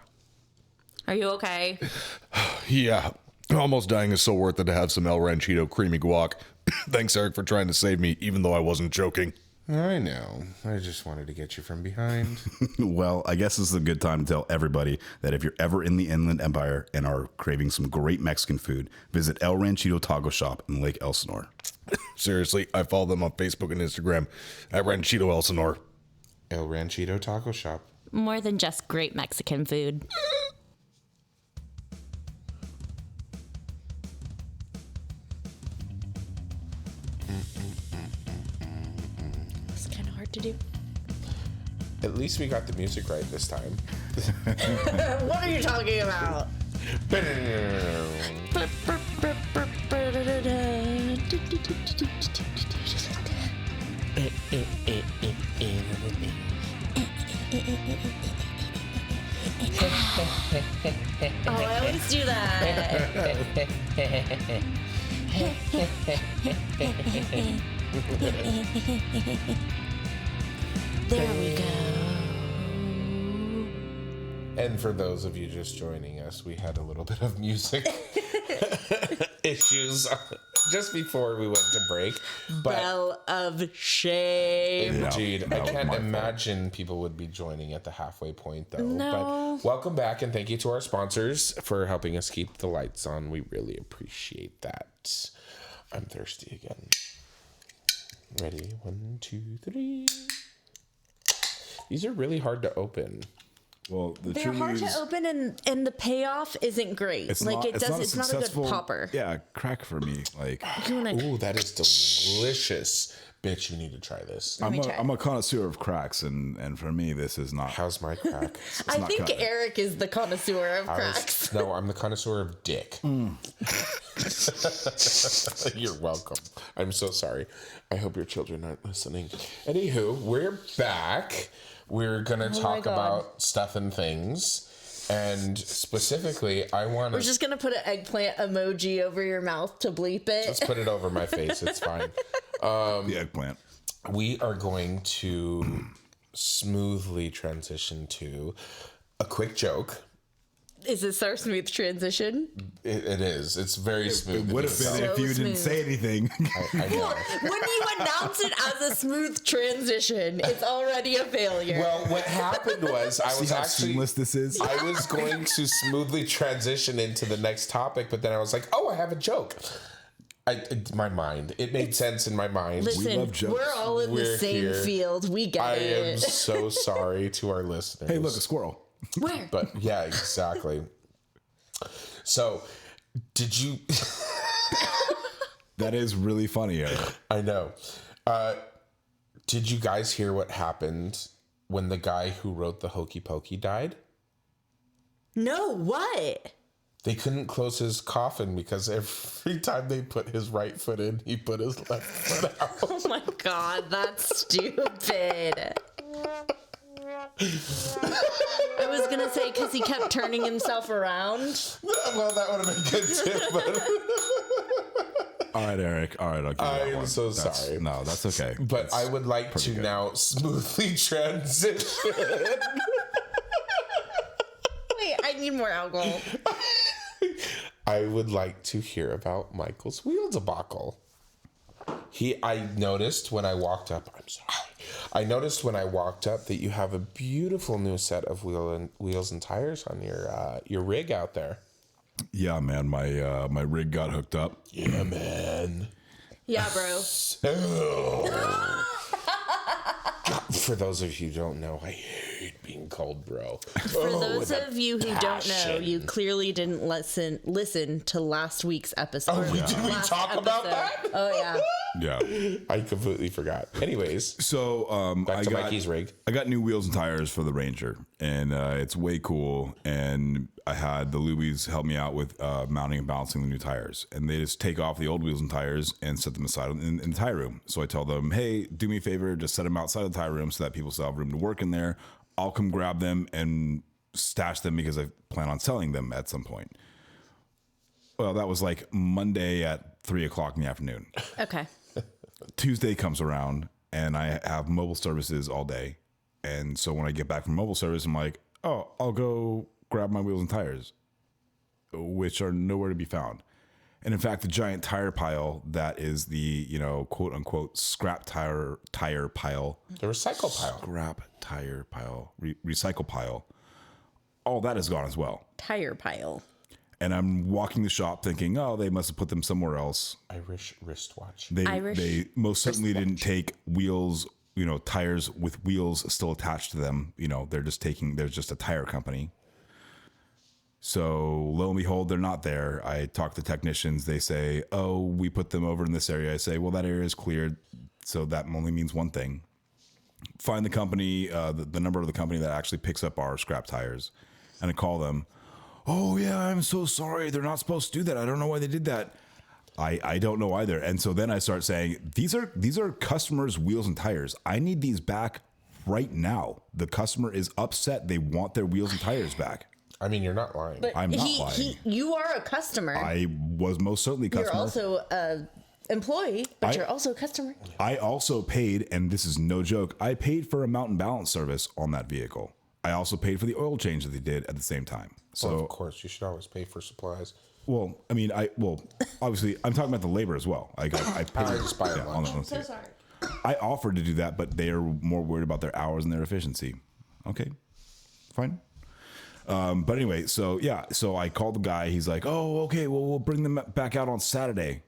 Are you okay?
Yeah. Almost dying is so worth it to have some El Ranchito creamy guac. Thanks, Eric, for trying to save me, even though I wasn't joking.
I know. I just wanted to get you from behind.
Well, I guess this is a good time to tell everybody that if you're ever in the Inland Empire and are craving some great Mexican food, visit El Ranchito Taco Shop in Lake Elsinore.
Seriously, I follow them on Facebook and Instagram at Ranchito Elsinore.
El Ranchito Taco Shop.
More than just great Mexican food. It's kind of hard to do.
At least we got the music right this time.
What are you talking about? Oh, I always do that. There we go.
And for those of you just joining us, we had a little bit of music issues just before we went to break. But
Bell of shame.
indeed,
No,
I can't
my
imagine people would be joining at the halfway point, though.
No.
But welcome back, and thank you to our sponsors for helping us keep the lights on. We really appreciate that. I'm thirsty again. Ready? 1, 2, 3. These are really hard to open.
Well, the
They're hard to open, and the payoff isn't great.
It's
like
not,
it's not a good
successful-
popper.
Yeah, crack for me. Like
Ooh, that is delicious. Bitch, you need to try this.
I'm a connoisseur of cracks, and for me, this is not.
How's my crack?
I
not
think
cut.
Eric is the connoisseur of cracks.
No, I'm the connoisseur of dick. You're welcome. I'm so sorry. I hope your children aren't listening. Anywho, we're back. We're going to talk
God.
about stuff and things. And specifically, I want
We're
to
just gonna put an eggplant emoji over your mouth to bleep it.
just put it over my face. It's fine.
The eggplant.
We are going to smoothly transition to a quick joke.
Is this our smooth transition?
It is. It's very smooth.
It would have been
So
if you didn't
smooth.
say anything.
I know.
When you announce it as a smooth transition, it's already a failure.
Well, what happened was I
See
was
how
actually
seamless this is?
I was going to smoothly transition into the next topic, but then I was like, "Oh, I have a joke." My mind. It made sense in my mind.
Listen,
love jokes.
we're all in the
We're
same
here.
field. We get
I am
it.
so sorry to our listeners.
Hey, look, a squirrel.
Where?
But yeah, exactly. So, did you?
That is really funny, Eric.
I know. Did you guys hear what happened when the guy who wrote the Hokey Pokey died?
No, what?
They couldn't close his coffin because every time they put his right foot in, he put his left foot out.
Oh my god, that's stupid. I was gonna say because he kept turning himself around.
Well, that would have been good too, but
All right, Eric. All right, I'll give you that
I am
one.
so
That's-
sorry.
No, that's okay.
But I would like to
good.
now smoothly transition.
Wait, I need more alcohol.
I would like to hear about Michael's wheel debacle. I noticed when I walked up. I'm sorry. I noticed when I walked up that you have a beautiful new set of wheels and tires on your rig out there.
Yeah, man, my rig got hooked up.
Yeah, man.
Yeah, bro.
For those of you who don't know, I hate being called bro.
For those of you who don't know, you clearly didn't listen to last week's episode.
Did we
Last
talk about
episode.
that?
Oh yeah.
Yeah.
I completely forgot. Anyways,
So
back to Mikey's rig.
I got new wheels and tires for the Ranger, and it's way cool. And I had the Lubies help me out with mounting and balancing the new tires, and they just take off the old wheels and tires and set them aside in the tire room. So I tell them, hey, do me a favor, just set them outside the tire room so that people still have room to work in there. I'll come grab them and stash them because I plan on selling them at some point. Well, that was like Monday at 3:00 in the afternoon.
Okay.
Tuesday comes around and I have mobile services all day. And so when I get back from mobile service, I'm like, oh, I'll go grab my wheels and tires, which are nowhere to be found. And in fact, the giant tire pile that is the, quote unquote, scrap tire pile.
The recycle pile.
Scrap tire pile, recycle pile. All that is gone as well.
Tire pile.
And I'm walking the shop thinking, oh, they must have put them somewhere else.
Irish wristwatch.
They most certainly didn't take wheels, tires with wheels still attached to them. There's just a tire company. So lo and behold, they're not there. I talk to technicians. They say, oh, we put them over in this area. I say, well, that area is cleared. So that only means one thing. Find the company, the number of the company that actually picks up our scrap tires. And I call them. Oh, yeah, I'm so sorry. They're not supposed to do that. I don't know why they did that. I don't know either. And so then I start saying, these are customers' wheels and tires. I need these back right now. The customer is upset. They want their wheels and tires back.
I mean, you're not lying.
But
I'm not lying.
You are a customer.
I was most certainly a customer.
You're also an employee, but you're also a customer.
I also paid, and this is no joke, I paid for a mountain balance service on that vehicle. I also paid for the oil change that they did at the same time. So,
well, of course, you should always pay for supplies.
Well, I mean, obviously, I'm talking about the labor as well. I paid
just buy a lunch.
I'm so sorry.
I offered to do that, but they are more worried about their hours and their efficiency. Okay, fine. But anyway, so I called the guy. He's like, "Oh, okay. Well, we'll bring them back out on Saturday."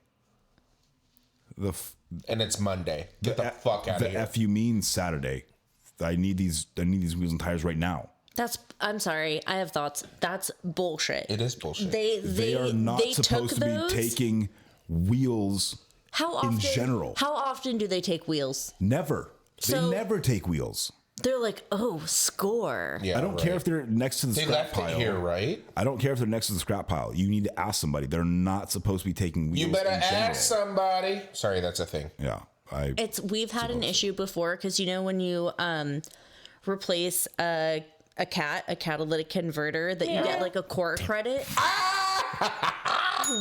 And it's Monday. Get the fuck out of here.
The F you mean Saturday? I need these wheels and tires right now.
I'm sorry. I have thoughts. That's bullshit.
It is bullshit.
They are not supposed to be taking wheels in general.
How often do they take wheels?
Never. They never take wheels.
They're like, oh, score.
Yeah,
I don't care if they're next to the scrap pile.
They left it here, right?
I don't care if they're next to the scrap pile. You need to ask somebody. They're not supposed to be taking wheels.
You better
in general.
ask somebody. Sorry, that's a thing.
Yeah.
We've had an issue before because when you replace a catalytic converter that you get like a core credit.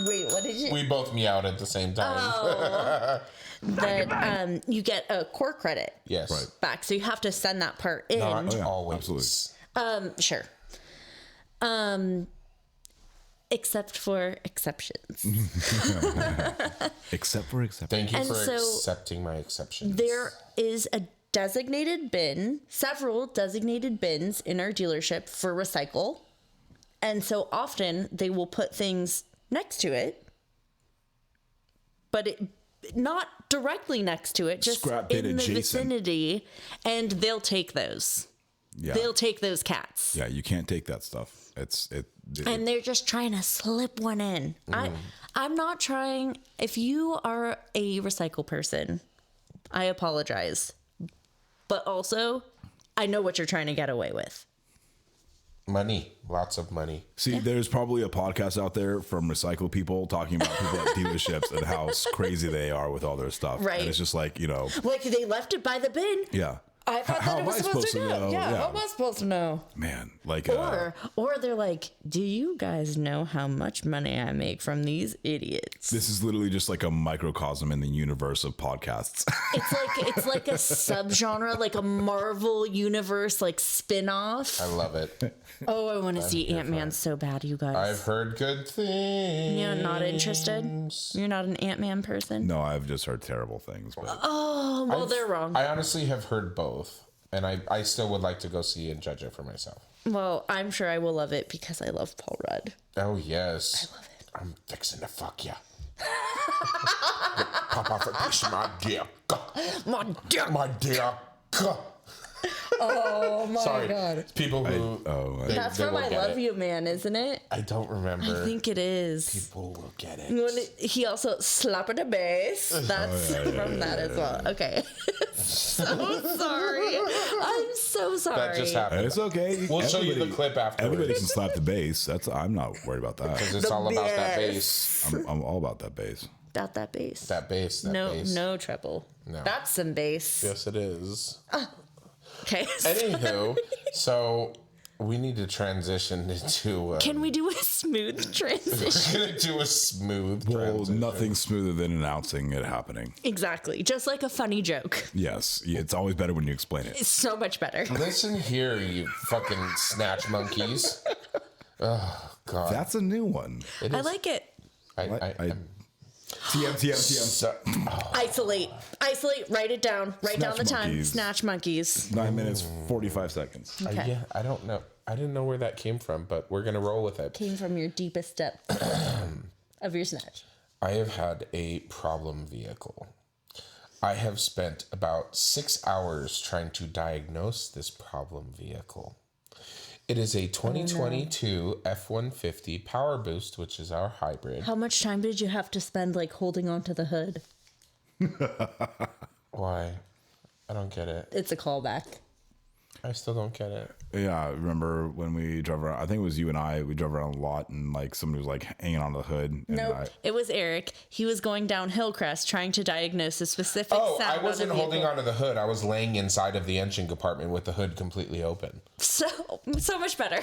Wait, what did you?
We both meowed at the same time.
Oh. That you get a core credit.
Yes. Right.
Back, so you have to send that part in.
Not always.
Absolutely.
Sure. Except for exceptions.
Except for exceptions.
Thank you for accepting my exceptions.
There is a designated bin, several designated bins in our dealership for recycle. And so often they will put things next to it, but not directly next to it, just
Scrap bin
in the
adjacent.
vicinity, and they'll take those.
Yeah.
They'll take those cats.
Yeah, you can't take that stuff.
And they're just trying to slip one in. I'm not trying. If you are a recycle person, I apologize. But also, I know what you're trying to get away with.
Money. Lots of money.
See, there's probably a podcast out there from recycle people talking about people at dealerships and how crazy they are with all their stuff.
Right.
And it's just like,
Like they left it by the bin.
Yeah.
I thought that it was supposed to know. Yeah, how am I supposed to know?
Man, like...
Or they're like, do you guys know how much money I make from these idiots?
This is literally just like a microcosm in the universe of podcasts.
It's like a subgenre, like a Marvel universe, like spin-off.
I love it.
Oh, I want to see Ant-Man so bad, you guys.
I've heard good things.
You're not interested? You're not an Ant-Man person?
No, I've just heard terrible things. But...
Oh, well, they're wrong.
I honestly have heard both. And I still would like to go see and judge it for myself.
Well, I'm sure I will love it because I love Paul Rudd.
Oh, yes.
I love it.
I'm fixing to fuck ya. Pop off a piece of my dick.
My dick.
My dick.
Oh my God.
It's people who...
That's from I Love You Man, isn't it?
I don't remember.
I think it is.
People will get it.
He also slap at the bass. That's from that as well. Okay. So sorry. I'm so sorry.
That just happened.
It's okay.
We'll show you the clip afterwards.
Everybody can slap the bass. I'm not worried about that.
Because it's all about that bass.
I'm all about that bass.
About that bass.
That bass.
No treble.
No.
That's some bass.
Yes, it is.
Okay.
Anywho, So we need to transition into.
Can we do a smooth transition?
We're gonna do a smooth
Well,
transition.
nothing smoother than announcing it happening.
Exactly. Just like a funny joke.
Yes, it's always better when you explain it.
It's so much better.
Listen here, you fucking snatch monkeys. Oh God,
That's a new one.
I like it.
TM.
So,
Isolate. Write it down. Write down the
Snatch
time.
monkeys.
Snatch monkeys.
9 minutes, 45 seconds.
Okay.
yeah, I don't know. I didn't know where that came from, but we're gonna roll with it.
Came from your deepest depth of your snatch.
I have had a problem vehicle. I have spent about 6 hours trying to diagnose this problem vehicle. It is a 2022 F-150 Power Boost, which is our hybrid.
How much time did you have to spend like holding onto the hood?
Why? I don't get it.
It's a callback.
I still don't get it.
Yeah, remember when we drove around? I think it was you and I. We drove around a lot, and like somebody was like hanging onto the hood. And
Nope. It was Eric. He was going down Hillcrest trying to diagnose a specific
Oh,
sound
I wasn't
on the
holding
vehicle.
onto the hood. I was laying inside of the engine compartment with the hood completely open.
So much better.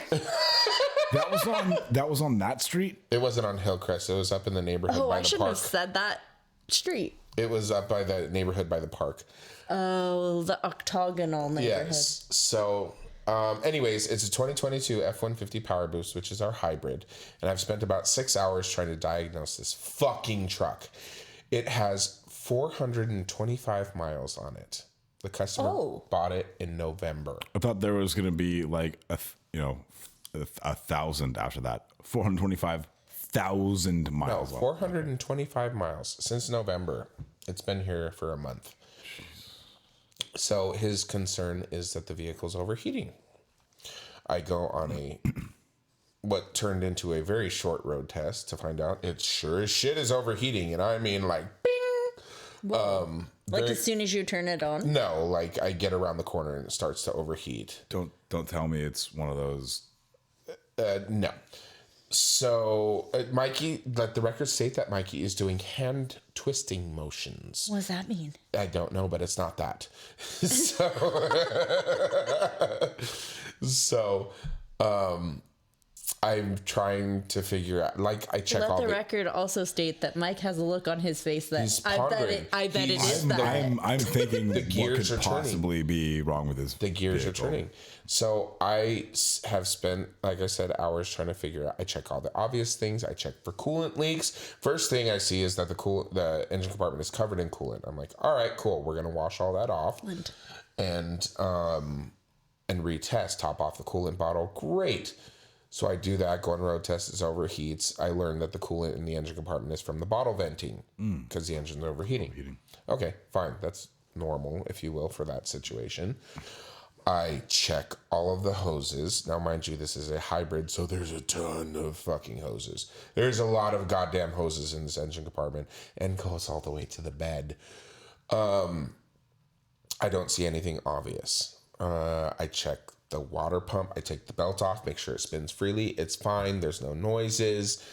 that was on that street.
It wasn't on Hillcrest. It was up in the neighborhood
Oh,
by
I
the
shouldn't
park.
have said that. Street.
It was up by the neighborhood by the park.
Oh, the octagonal neighborhood.
Yes. So, anyways, it's a 2022 F-150 Power Boost, which is our hybrid. And I've spent about 6 hours trying to diagnose this fucking truck. It has 425 miles on it. The customer bought it in November.
I thought there was going to be like a 1,000 after that. 425,000
No,
miles.
425 miles since November. It's been here for a month. So his concern is that the vehicle's overheating. I go on what turned into a very short road test to find out it sure as shit is overheating. And I mean like, bing!
Like as soon as you turn it on?
No, like I get around the corner and it starts to overheat.
Don't tell me it's one of those.
No. So Mikey, let the record state that Mikey is doing hand twisting motions.
What does that mean?
I don't know, but it's not that. So, I'm trying to figure out, like, I check
Let
all
the record also state that Mike has a look on his face that
He's
I
pondering.
bet it
He's-
is that.
I'm thinking what
gears
could
are turning.
possibly be wrong with this.
the gears
vehicle.
are turning. So I have spent, like I said, hours trying to figure out. I check all the obvious things. I check for coolant leaks. First thing I see is that the engine compartment is covered in coolant. I'm like, all right, cool. We're gonna wash all that off, and retest. Top off the coolant bottle. Great. So I do that. Go on road test. It overheats. I learned that the coolant in the engine compartment is from the bottle venting because the engine's overheating. Okay, fine. That's normal, if you will, for that situation. I check all of the hoses. Now, mind you, this is a hybrid, so there's a ton of fucking hoses. There's a lot of goddamn hoses in this engine compartment and goes all the way to the bed. I don't see anything obvious. I check the water pump. I take the belt off, make sure it spins freely. It's fine. There's no noises.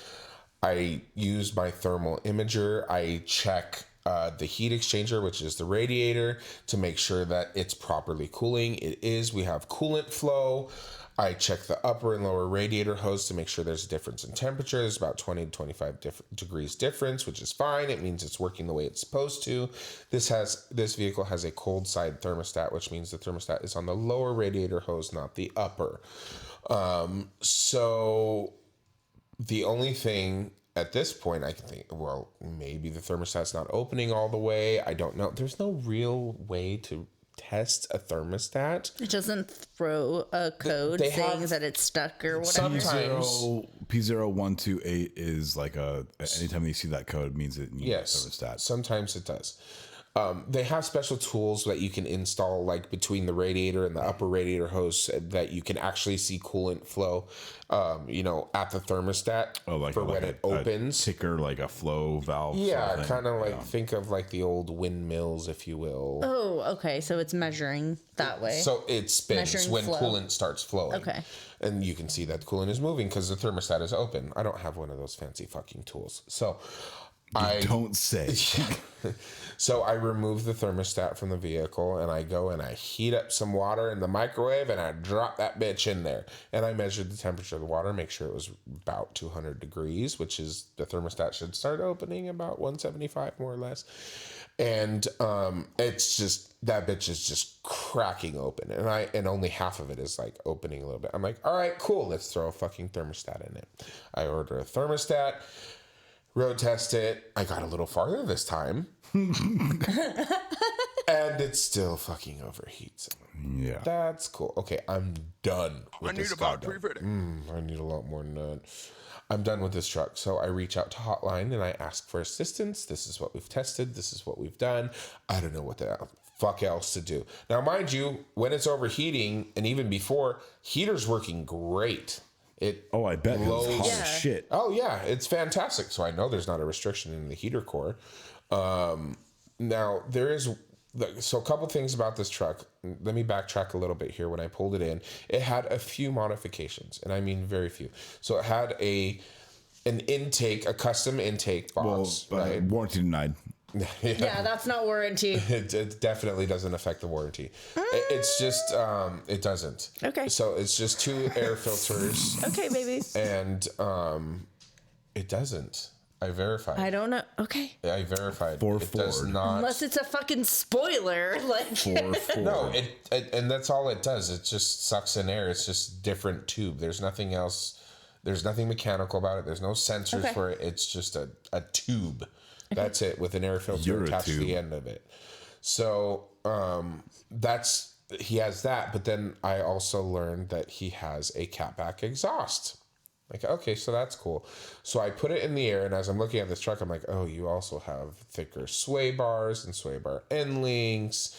I use my thermal imager. I check the heat exchanger, which is the radiator, to make sure that it's properly cooling. It is. We have coolant flow. I check the upper and lower radiator hose to make sure there's a difference in temperature. There's about 20 to 25 degrees difference, which is fine. It means it's working the way it's supposed to. This vehicle has a cold side thermostat, which means the thermostat is on the lower radiator hose, not the upper. So the only thing at this point I can think, well, maybe the thermostat's not opening all the way. I don't know. There's no real way to test a thermostat.
It doesn't throw a code
They
saying
have-
that it's stuck or whatever.
Sometimes.
P0128 is like anytime you see that code, it means it needs
Yes,
a thermostat.
sometimes it does. They have special tools that you can install, like between the radiator and the upper radiator hose, that you can actually see coolant flow, at the thermostat for when it opens.
A ticker, like a flow valve.
Yeah,
sort of
kind of
thing.
like think of like the old windmills, if you will.
Oh, okay. So it's measuring that way.
So it spins
Measuring
when
flow.
coolant starts flowing.
Okay.
And you can see that the coolant is moving because the thermostat is open. I don't have one of those fancy fucking tools. So
Don't say.
So I remove the thermostat from the vehicle and I go and I heat up some water in the microwave and I drop that bitch in there. And I measured the temperature of the water, make sure it was about 200 degrees, which is the thermostat should start opening about 175 more or less. And it's just, that bitch is just cracking open. And only half of it is like opening a little bit. I'm like, all right, cool. Let's throw a fucking thermostat in it. I order a thermostat. Road test it. I got a little farther this time. And it still fucking overheats.
Yeah.
That's cool. Okay, I'm done with this.
I
need a lot more than that. I'm done with this truck. So I reach out to Hotline and I ask for assistance. This is what we've tested. This is what we've done. I don't know what the fuck else to do. Now, mind you, when it's overheating and even before, heater's working great.
I bet it was hot as shit.
Oh yeah, it's fantastic. So I know there's not a restriction in the heater core. Now there is. So a couple things about this truck. Let me backtrack a little bit here. When I pulled it in, it had a few modifications, and I mean very few. So it had an intake, a custom intake box, right?
Warranty denied.
Yeah, that's not warranty.
It definitely doesn't affect the warranty. It's just it doesn't.
Okay.
So it's just 2 air filters.
Okay, baby.
And it doesn't. I verified.
I don't know. Okay.
I verified.
For
it does not.
Unless it's a fucking spoiler. Like
No, it and that's all it does. It just sucks in air. It's just different tube. There's nothing else. There's nothing mechanical about it. There's no sensors for it. It's just a tube. That's it, with an air filter attached to the end of it. So he has that, but then I also learned that he has a catback exhaust. Like, okay, so that's cool. So I put it in the air, and as I'm looking at this truck, I'm like, oh, you also have thicker sway bars and sway bar end links,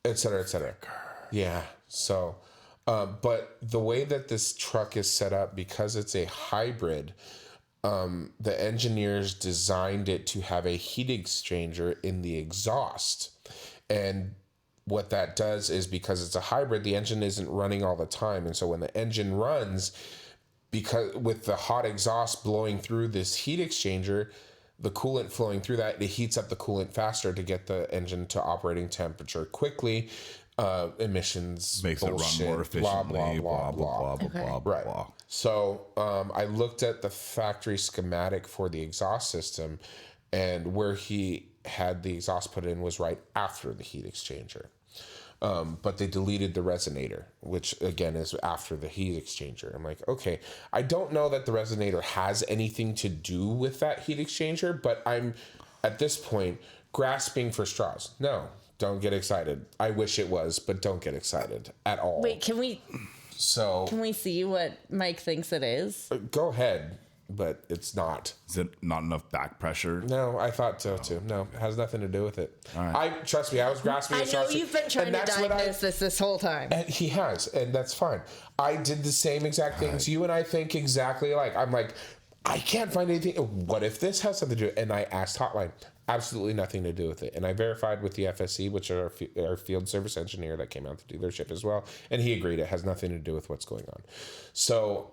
et cetera, et cetera. Yeah, so, but the way that this truck is set up, because it's a hybrid, the engineers designed it to have a heat exchanger in the exhaust. And what that does is, because it's a hybrid, the engine isn't running all the time. And so when the engine runs, because with the hot exhaust blowing through this heat exchanger, the coolant flowing through that, it heats up the coolant faster to get the engine to operating temperature quickly. Emissions
makes
bullshit,
it run more efficiently.
Blah blah blah blah
blah.
Right.
Blah.
So I looked at the factory schematic for the exhaust system, and where he had the exhaust put in was right after the heat exchanger. But they deleted the resonator, which again is after the heat exchanger. I'm like, okay, I don't know that the resonator has anything to do with that heat exchanger, but I'm at this point grasping for straws. No, don't get excited. I wish it was, but don't get excited at all.
Wait, can we see what Mike thinks it is?
Go ahead, but it's not.
Is it not enough back pressure?
No, I thought so too. No, it has nothing to do with it.
All right.
Trust me, I was grasping
I
at
know
straws.
you've been trying to diagnose this whole time.
And he has, and that's fine. I did the same exact things. You and I think exactly like. I'm like, I can't find anything. What if this has something to do with it? And I asked Hotline. Absolutely nothing to do with it. And I verified with the FSC, which are our field service engineer that came out to do their ship as well. And he agreed it has nothing to do with what's going on. So,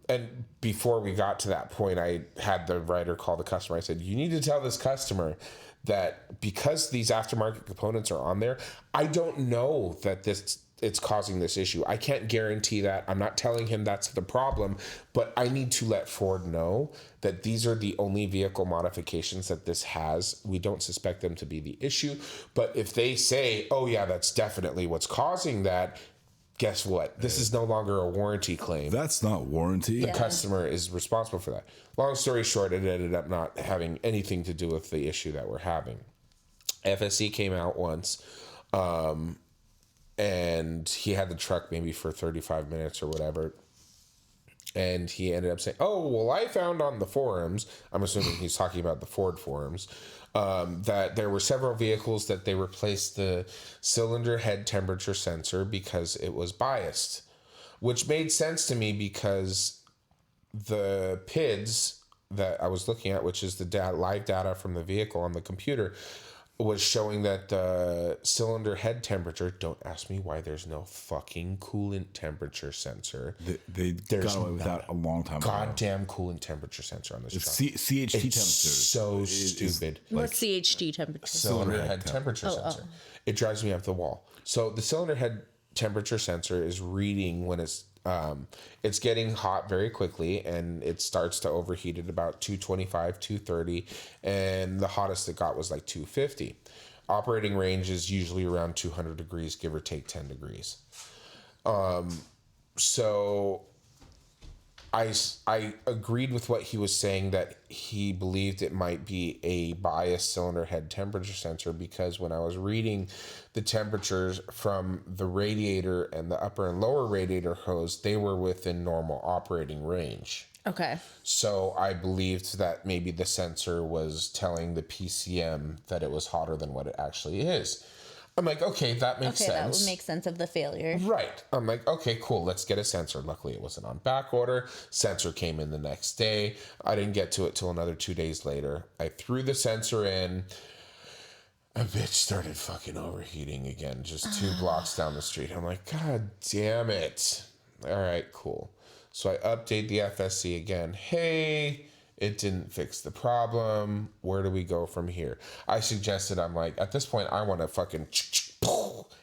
and before we got to that point, I had the writer call the customer. I said, you need to tell this customer that because these aftermarket components are on there, I don't know that it's causing this issue. I can't guarantee that. I'm not telling him that's the problem, but I need to let Ford know that these are the only vehicle modifications that this has. We don't suspect them to be the issue, but if they say, oh yeah, that's definitely what's causing that, guess what? This is no longer a warranty claim.
That's not warranty.
The customer is responsible for that. Long story short, it ended up not having anything to do with the issue that we're having. FSC came out once, and he had the truck maybe for 35 minutes or whatever. And he ended up saying, oh, well, I found on the forums, I'm assuming he's talking about the Ford forums, that there were several vehicles that they replaced the cylinder head temperature sensor because it was biased, which made sense to me because the PIDs that I was looking at, which is the live data from the vehicle on the computer, was showing that the cylinder head temperature, don't ask me why there's no fucking coolant temperature sensor.
They got away with that a long time ago.
Goddamn coolant temperature sensor on this truck.
CHT temperature.
So stupid.
What's CHT temperature?
Cylinder head temperature sensor. It drives me up the wall. So the cylinder head temperature sensor is reading when it's getting hot very quickly, and it starts to overheat at about 225, 230, and the hottest it got was like 250. Operating range is usually around 200 degrees, give or take 10 degrees. So I agreed with what he was saying, that he believed it might be a biased cylinder head temperature sensor, because when I was reading the temperatures from the radiator and the upper and lower radiator hose, they were within normal operating range.
Okay.
So I believed that maybe the sensor was telling the PCM that it was hotter than what it actually is. I'm like, okay, that makes sense.
That would make sense of the failure.
Right. I'm like, okay, cool. Let's get a sensor. Luckily, it wasn't on back order. Sensor came in the next day. I didn't get to it till another 2 days later. I threw the sensor in. A bitch started fucking overheating again, just 2 blocks down the street. I'm like, God damn it. All right, cool. So I update the FSC again. Hey, it didn't fix the problem. Where do we go from here? I suggested, I'm like, at this point, I want to fucking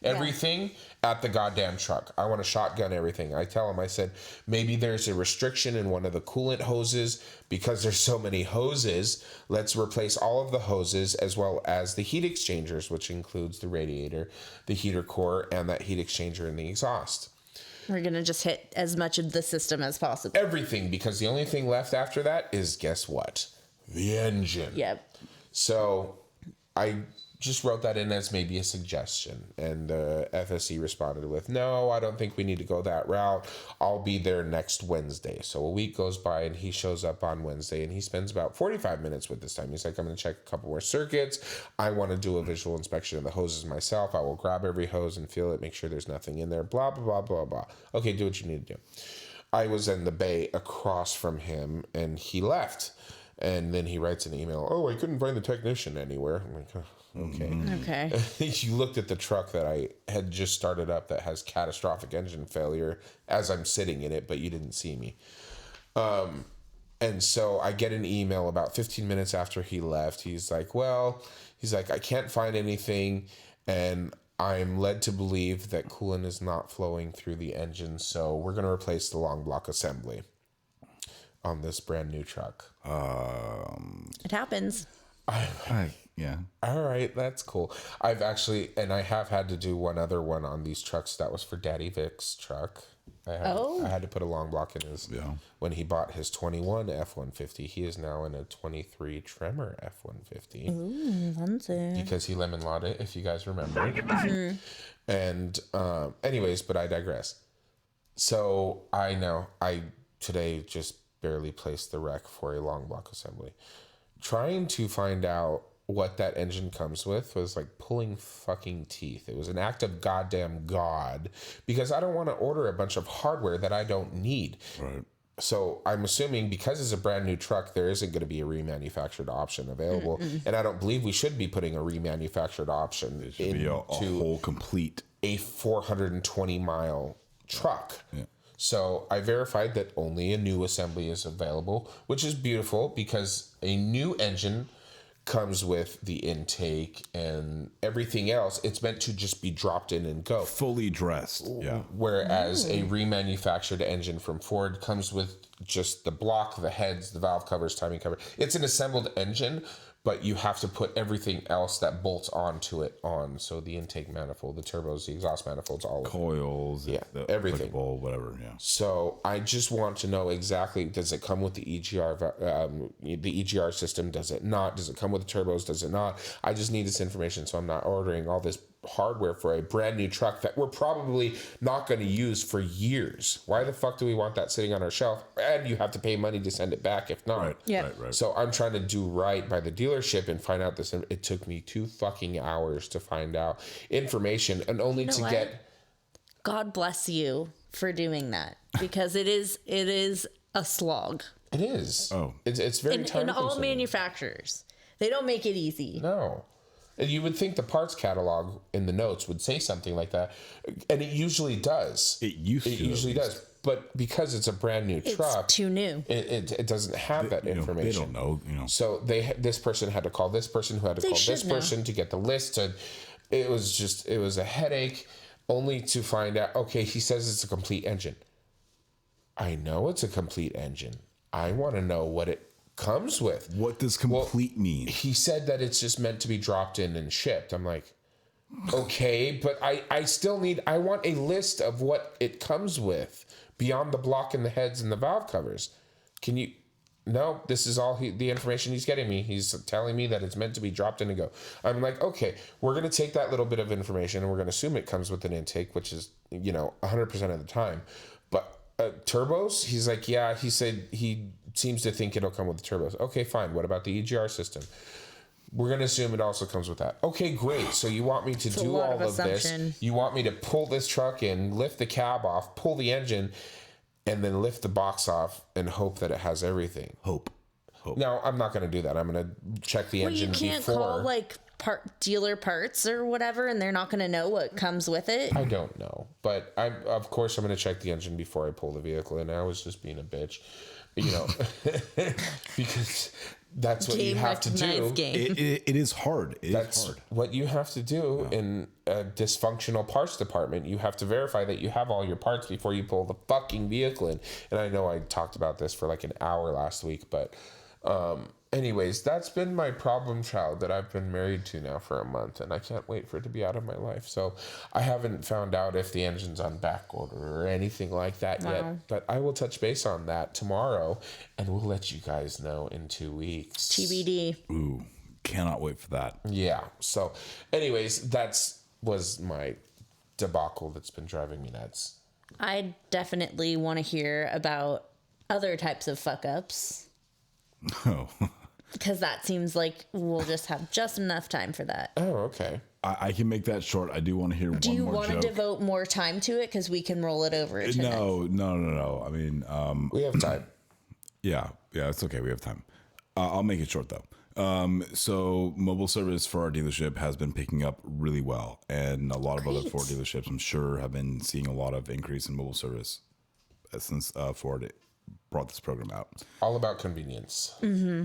everything at the goddamn truck. I want to shotgun everything. I tell him, I said, maybe there's a restriction in one of the coolant hoses because there's so many hoses. Let's replace all of the hoses as well as the heat exchangers, which includes the radiator, the heater core, and that heat exchanger in the exhaust.
We're going to just hit as much of the system as possible.
Everything, because the only thing left after that is, guess what? The engine.
Yep.
So I just wrote that in as maybe a suggestion. And the FSC responded with, no, I don't think we need to go that route. I'll be there next Wednesday. So a week goes by and he shows up on Wednesday and he spends about 45 minutes with this time. He's like, I'm going to check a couple more circuits. I want to do a visual inspection of the hoses myself. I will grab every hose and feel it, make sure there's nothing in there, blah, blah, blah, blah, blah. Okay, do what you need to do. I was in the bay across from him and he left. And then he writes an email, oh, I couldn't find the technician anywhere. I'm like, oh, okay.
Okay.
You looked at the truck that I had just started up that has catastrophic engine failure as I'm sitting in it, but you didn't see me. And so I get an email about 15 minutes after he left. He's like, I can't find anything. And I'm led to believe that coolant is not flowing through the engine. So we're going to replace the long block assembly on this brand new truck.
It happens.
Yeah.
All right, that's cool. I have had to do one other one on these trucks. That was for Daddy Vic's truck. I had to put a long block in his.
Yeah.
When he bought his 21 F-150, he is now in a 23 Tremor F-150.
Ooh, fancy.
Because he lemon lawed it, if you guys remember. Mm-hmm. And anyways, but I digress. So I today just barely placed the rec for a long block assembly. Trying to find out what that engine comes with was like pulling fucking teeth. It was an act of goddamn God, because I don't want to order a bunch of hardware that I don't need.
Right.
So I'm assuming because it's a brand new truck, there isn't going to be a remanufactured option available. And I don't believe we should be putting a remanufactured option into
a whole complete
a 420 mile truck.
Yeah.
So I verified that only a new assembly is available, which is beautiful because a new engine comes with the intake and everything else. It's meant to just be dropped in and go.
fully dressed. Yeah.
Whereas a remanufactured engine from Ford comes with just the block, the heads, the valve covers, timing cover. It's an assembled engine, but you have to put everything else that bolts onto it on. So the intake manifold, the turbos, the exhaust manifolds, all of
Coils,
Yeah,
the
everything.
whatever. Yeah.
So I just want to know exactly, does it come with the EGR system? Does it not? Does it come with the turbos? Does it not? I just need this information so I'm not ordering all this hardware for a brand new truck that we're probably not going to use for years. Why the fuck do we want that sitting on our shelf? And you have to pay money to send it back if not.
Right.
Yeah.
Right.
So I'm trying to do right by the dealership and find out this. It took me 2 fucking hours to find out information and only to
what?
get.
God bless you for doing that, because it is a slog.
It is.
Oh.
It's very time
In all
consuming.
manufacturers, they don't make it easy.
No. And you would think the parts catalog in the notes would say something like that, and it usually does.
It usually
does. But because it's a brand new truck,
It's too new.
it doesn't have that information.
They don't know,
So this person had to call this person, who had to call this person to get the list. And it was a headache, only to find out, okay, he says it's a complete engine. I know it's a complete engine. I want to know what it comes with.
What does complete mean?
He said that it's just meant to be dropped in and shipped. I'm like, okay, but I still I want a list of what it comes with beyond the block and the heads and the valve covers. Can you? No, this is all the information he's getting me. He's telling me that it's meant to be dropped in and go. I'm like, okay, we're going to take that little bit of information and we're going to assume it comes with an intake, which is, 100% of the time. But turbos, he's like, yeah, he said he seems to think it'll come with the turbos. Okay, fine. What about the EGR system? We're going to assume it also comes with that. Okay, great. So you want me to do all of this. You want me to pull this truck in, lift the cab off, pull the engine, and then lift the box off and hope that it has everything.
Hope.
No, I'm not going to do that. I'm going to check the engine before.
You can't call dealer parts or whatever, and they're not going to know what comes with it.
I don't know, but of course I'm going to check the engine before I pull the vehicle. And I was just being a bitch, because that's what you have to do.
It is hard.
That's hard. What you have to do in a dysfunctional parts department. You have to verify that you have all your parts before you pull the fucking vehicle in. And I know I talked about this for like an hour last week, but anyways, that's been my problem child that I've been married to now for a month, and I can't wait for it to be out of my life. So I haven't found out if the engine's on back order or anything like that yet, but I will touch base on that tomorrow, and we'll let you guys know in 2 weeks.
TBD.
Ooh, cannot wait for that.
Yeah. So anyways, was my debacle that's been driving me nuts.
I definitely want to hear about other types of fuck ups.
Oh.
Because that seems like we'll just have just enough time for that.
Oh, okay.
I can make that short. I do want to hear one more joke.
Do you want to devote more time to it? Because we can roll it over to
No. I mean...
we have time.
Yeah, it's okay. We have time. I'll make it short, though. So mobile service for our dealership has been picking up really well. And a lot of other Ford dealerships, I'm sure, have been seeing a lot of increase in mobile service since Ford brought this program out.
All about convenience.
Mm-hmm.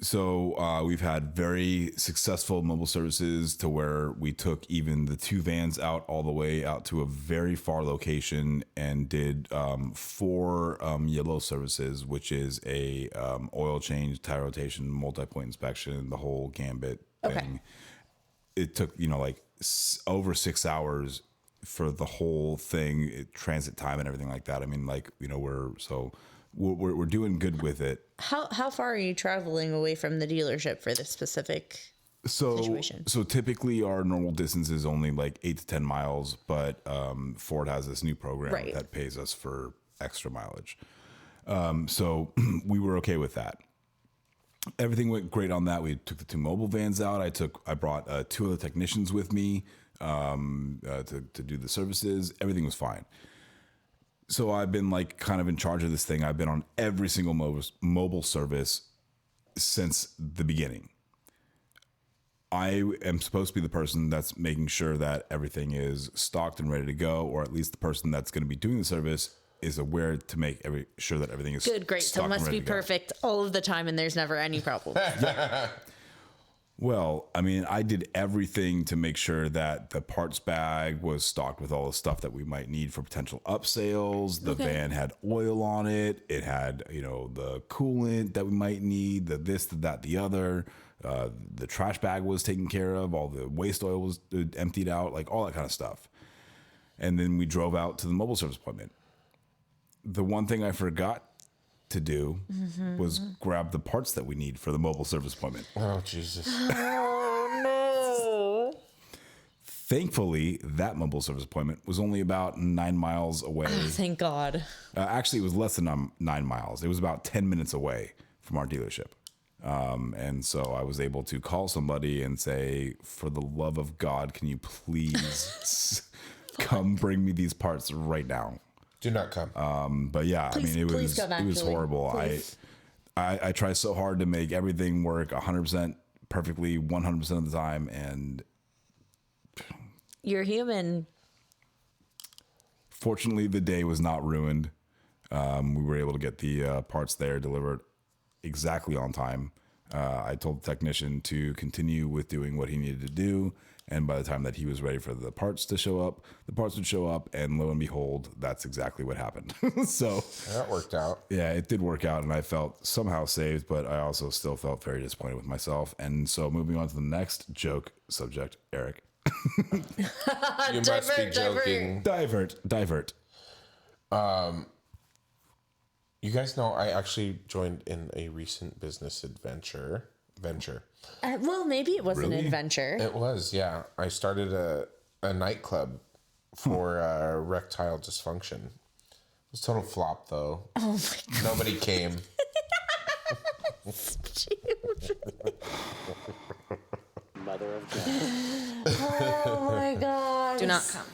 So we've had very successful mobile services to where we took even the 2 vans out all the way out to a very far location and did 4 yellow services, which is a oil change, tire rotation, multi-point inspection, the whole gambit thing. It took, over 6 hours for the whole thing, transit time and everything like that. I mean, we're doing good with it.
How far are you traveling away from the dealership for this specific situation?
So typically our normal distance is only like 8 to 10 miles, but Ford has this new program that pays us for extra mileage. So we were okay with that. Everything went great on that. We took the 2 mobile vans out. I brought 2 other technicians with me to do the services. Everything was fine. So I've been kind of in charge of this thing. I've been on every single mobile service since the beginning. I am supposed to be the person that's making sure that everything is stocked and ready to go, or at least the person that's going to be doing the service is aware to make sure that everything is
good. Great. So it must be perfect all of the time, and there's never any problem.
Well, I mean, I did everything to make sure that the parts bag was stocked with all the stuff that we might need for potential upsales. The van had oil on it. It had, the coolant that we might need, the this, the that, the other. The trash bag was taken care of. All the waste oil was emptied out, all that kind of stuff. And then we drove out to the mobile service appointment. The one thing I forgot to do was grab the parts that we need for the mobile service appointment.
Oh, Jesus.
Oh, no.
Thankfully, that mobile service appointment was only about 9 miles away.
Oh, thank God.
Actually, it was less than 9 miles. It was about 10 minutes away from our dealership. And so I was able to call somebody and say, for the love of God, can you please come bring me these parts right now?
Do not come.
But yeah,
please,
I mean, it was horrible.
Please.
I try so hard to make everything work 100% perfectly 100% of the time. And
you're human.
Fortunately, the day was not ruined. We were able to get the parts there delivered exactly on time. I told the technician to continue with doing what he needed to do. And by the time that he was ready for the parts to show up, the parts would show up. And lo and behold, that's exactly what happened. So
that worked out.
Yeah, it did work out. And I felt somehow saved, but I also still felt very disappointed with myself. And so moving on to the next joke subject, Eric.
You must be joking.
Divert.
You guys know I actually joined in a recent business venture.
Well, maybe it was an adventure.
It was, yeah. I started a nightclub for erectile dysfunction. It was a total flop, though.
Oh my God.
Nobody came.
Mother of God.
Oh my God.
Do not come.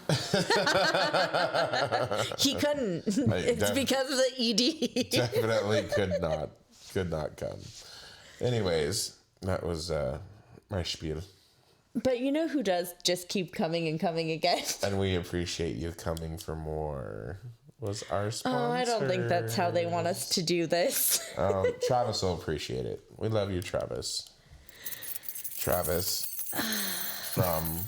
He couldn't. It's because of the ED.
Definitely could not come. Anyways, that was my spiel.
But you know who does just keep coming and coming again?
And we appreciate you coming for more. Was our sponsor.
Oh, I don't think that's how they want us to do this.
Travis will appreciate it. We love you, Travis. Travis from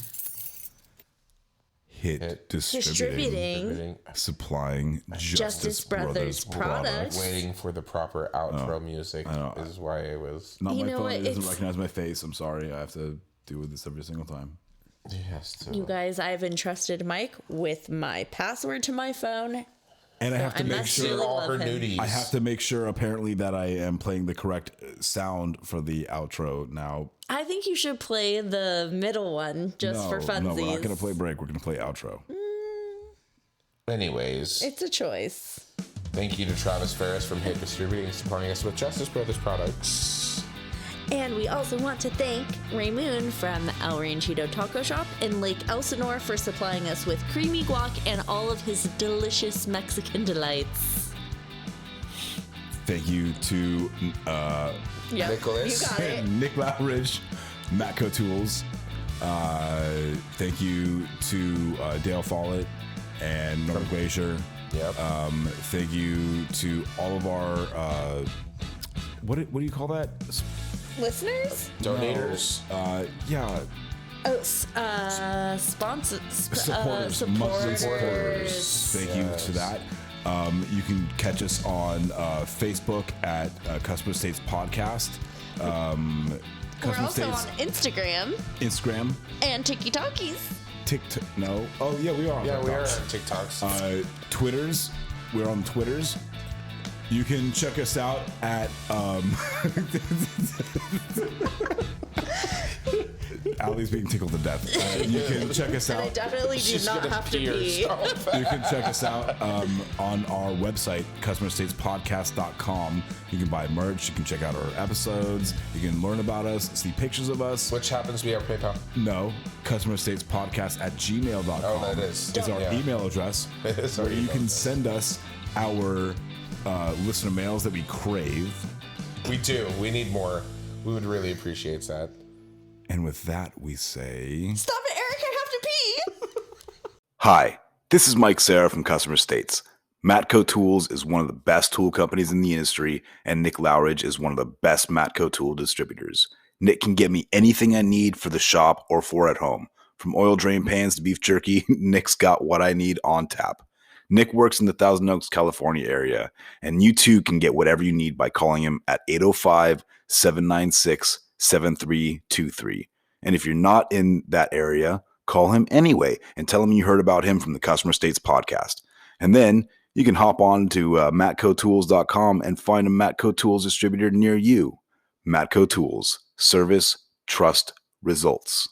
Hit Distributing, supplying Justice Brothers products.
Waiting for the proper outro music is why it was.
Not my phone. It doesn't recognize my face. I'm sorry. I have to deal with this every single time.
Yes.
You guys, I've entrusted Mike with my password to my phone.
And I have to make sure
all her nudies.
I have to make sure apparently that I am playing the correct sound for the outro now.
I think you should play the middle one just for funsies.
No, we're not going to play break. We're going to play outro.
Anyways.
It's a choice.
Thank you to Travis Ferris from Hit Distributing supplying us with Justice Brothers products.
And we also want to thank Raymoon from El Ranchito Taco Shop in Lake Elsinore for supplying us with creamy guac and all of his delicious Mexican delights.
Thank you to
Nicholas.
You got it.
Nick Lowridge, Matco Tools. Thank you to Dale Follett and North Glacier.
Yep.
Thank you to all of our what do you call that?
Listeners?
Donators.
Yeah.
Oh, sponsors.
Supporters. Monthly supporters. Thank you to that. You can catch us on Facebook at Customer States Podcast.
We're also on Instagram. And TikTokies.
TikTok. No. Oh, yeah, we are on
Yeah,
TikToks.
we are on TikToks.
Twitters. We're on Twitters. You can check us out at Allie's being tickled to death. You can check us out.
I definitely do not have to pee.
You can check us out on our website, customerstatespodcast.com. You can buy merch. You can check out our episodes. You can learn about us, see pictures of us.
Which happens to be our PayPal.
No, customerstatespodcast@gmail.com.
Oh, that is.
Is our email address where you can send us our listener mails that we crave.
We do. We need more. We would really appreciate that.
And with that, we say...
Stop it, Eric. I have to pee.
Hi, this is Mike Serra from Customer States. Matco Tools is one of the best tool companies in the industry, and Nick Lowridge is one of the best Matco tool distributors. Nick can get me anything I need for the shop or for at home. From oil drain pans to beef jerky, Nick's got what I need on tap. Nick works in the Thousand Oaks, California area, and you too can get whatever you need by calling him at 805-796-7323. And if you're not in that area, call him anyway and tell him you heard about him from the Customer States podcast. And then you can hop on to matcotools.com and find a Matco Tools distributor near you. Matco Tools. Service, trust, results.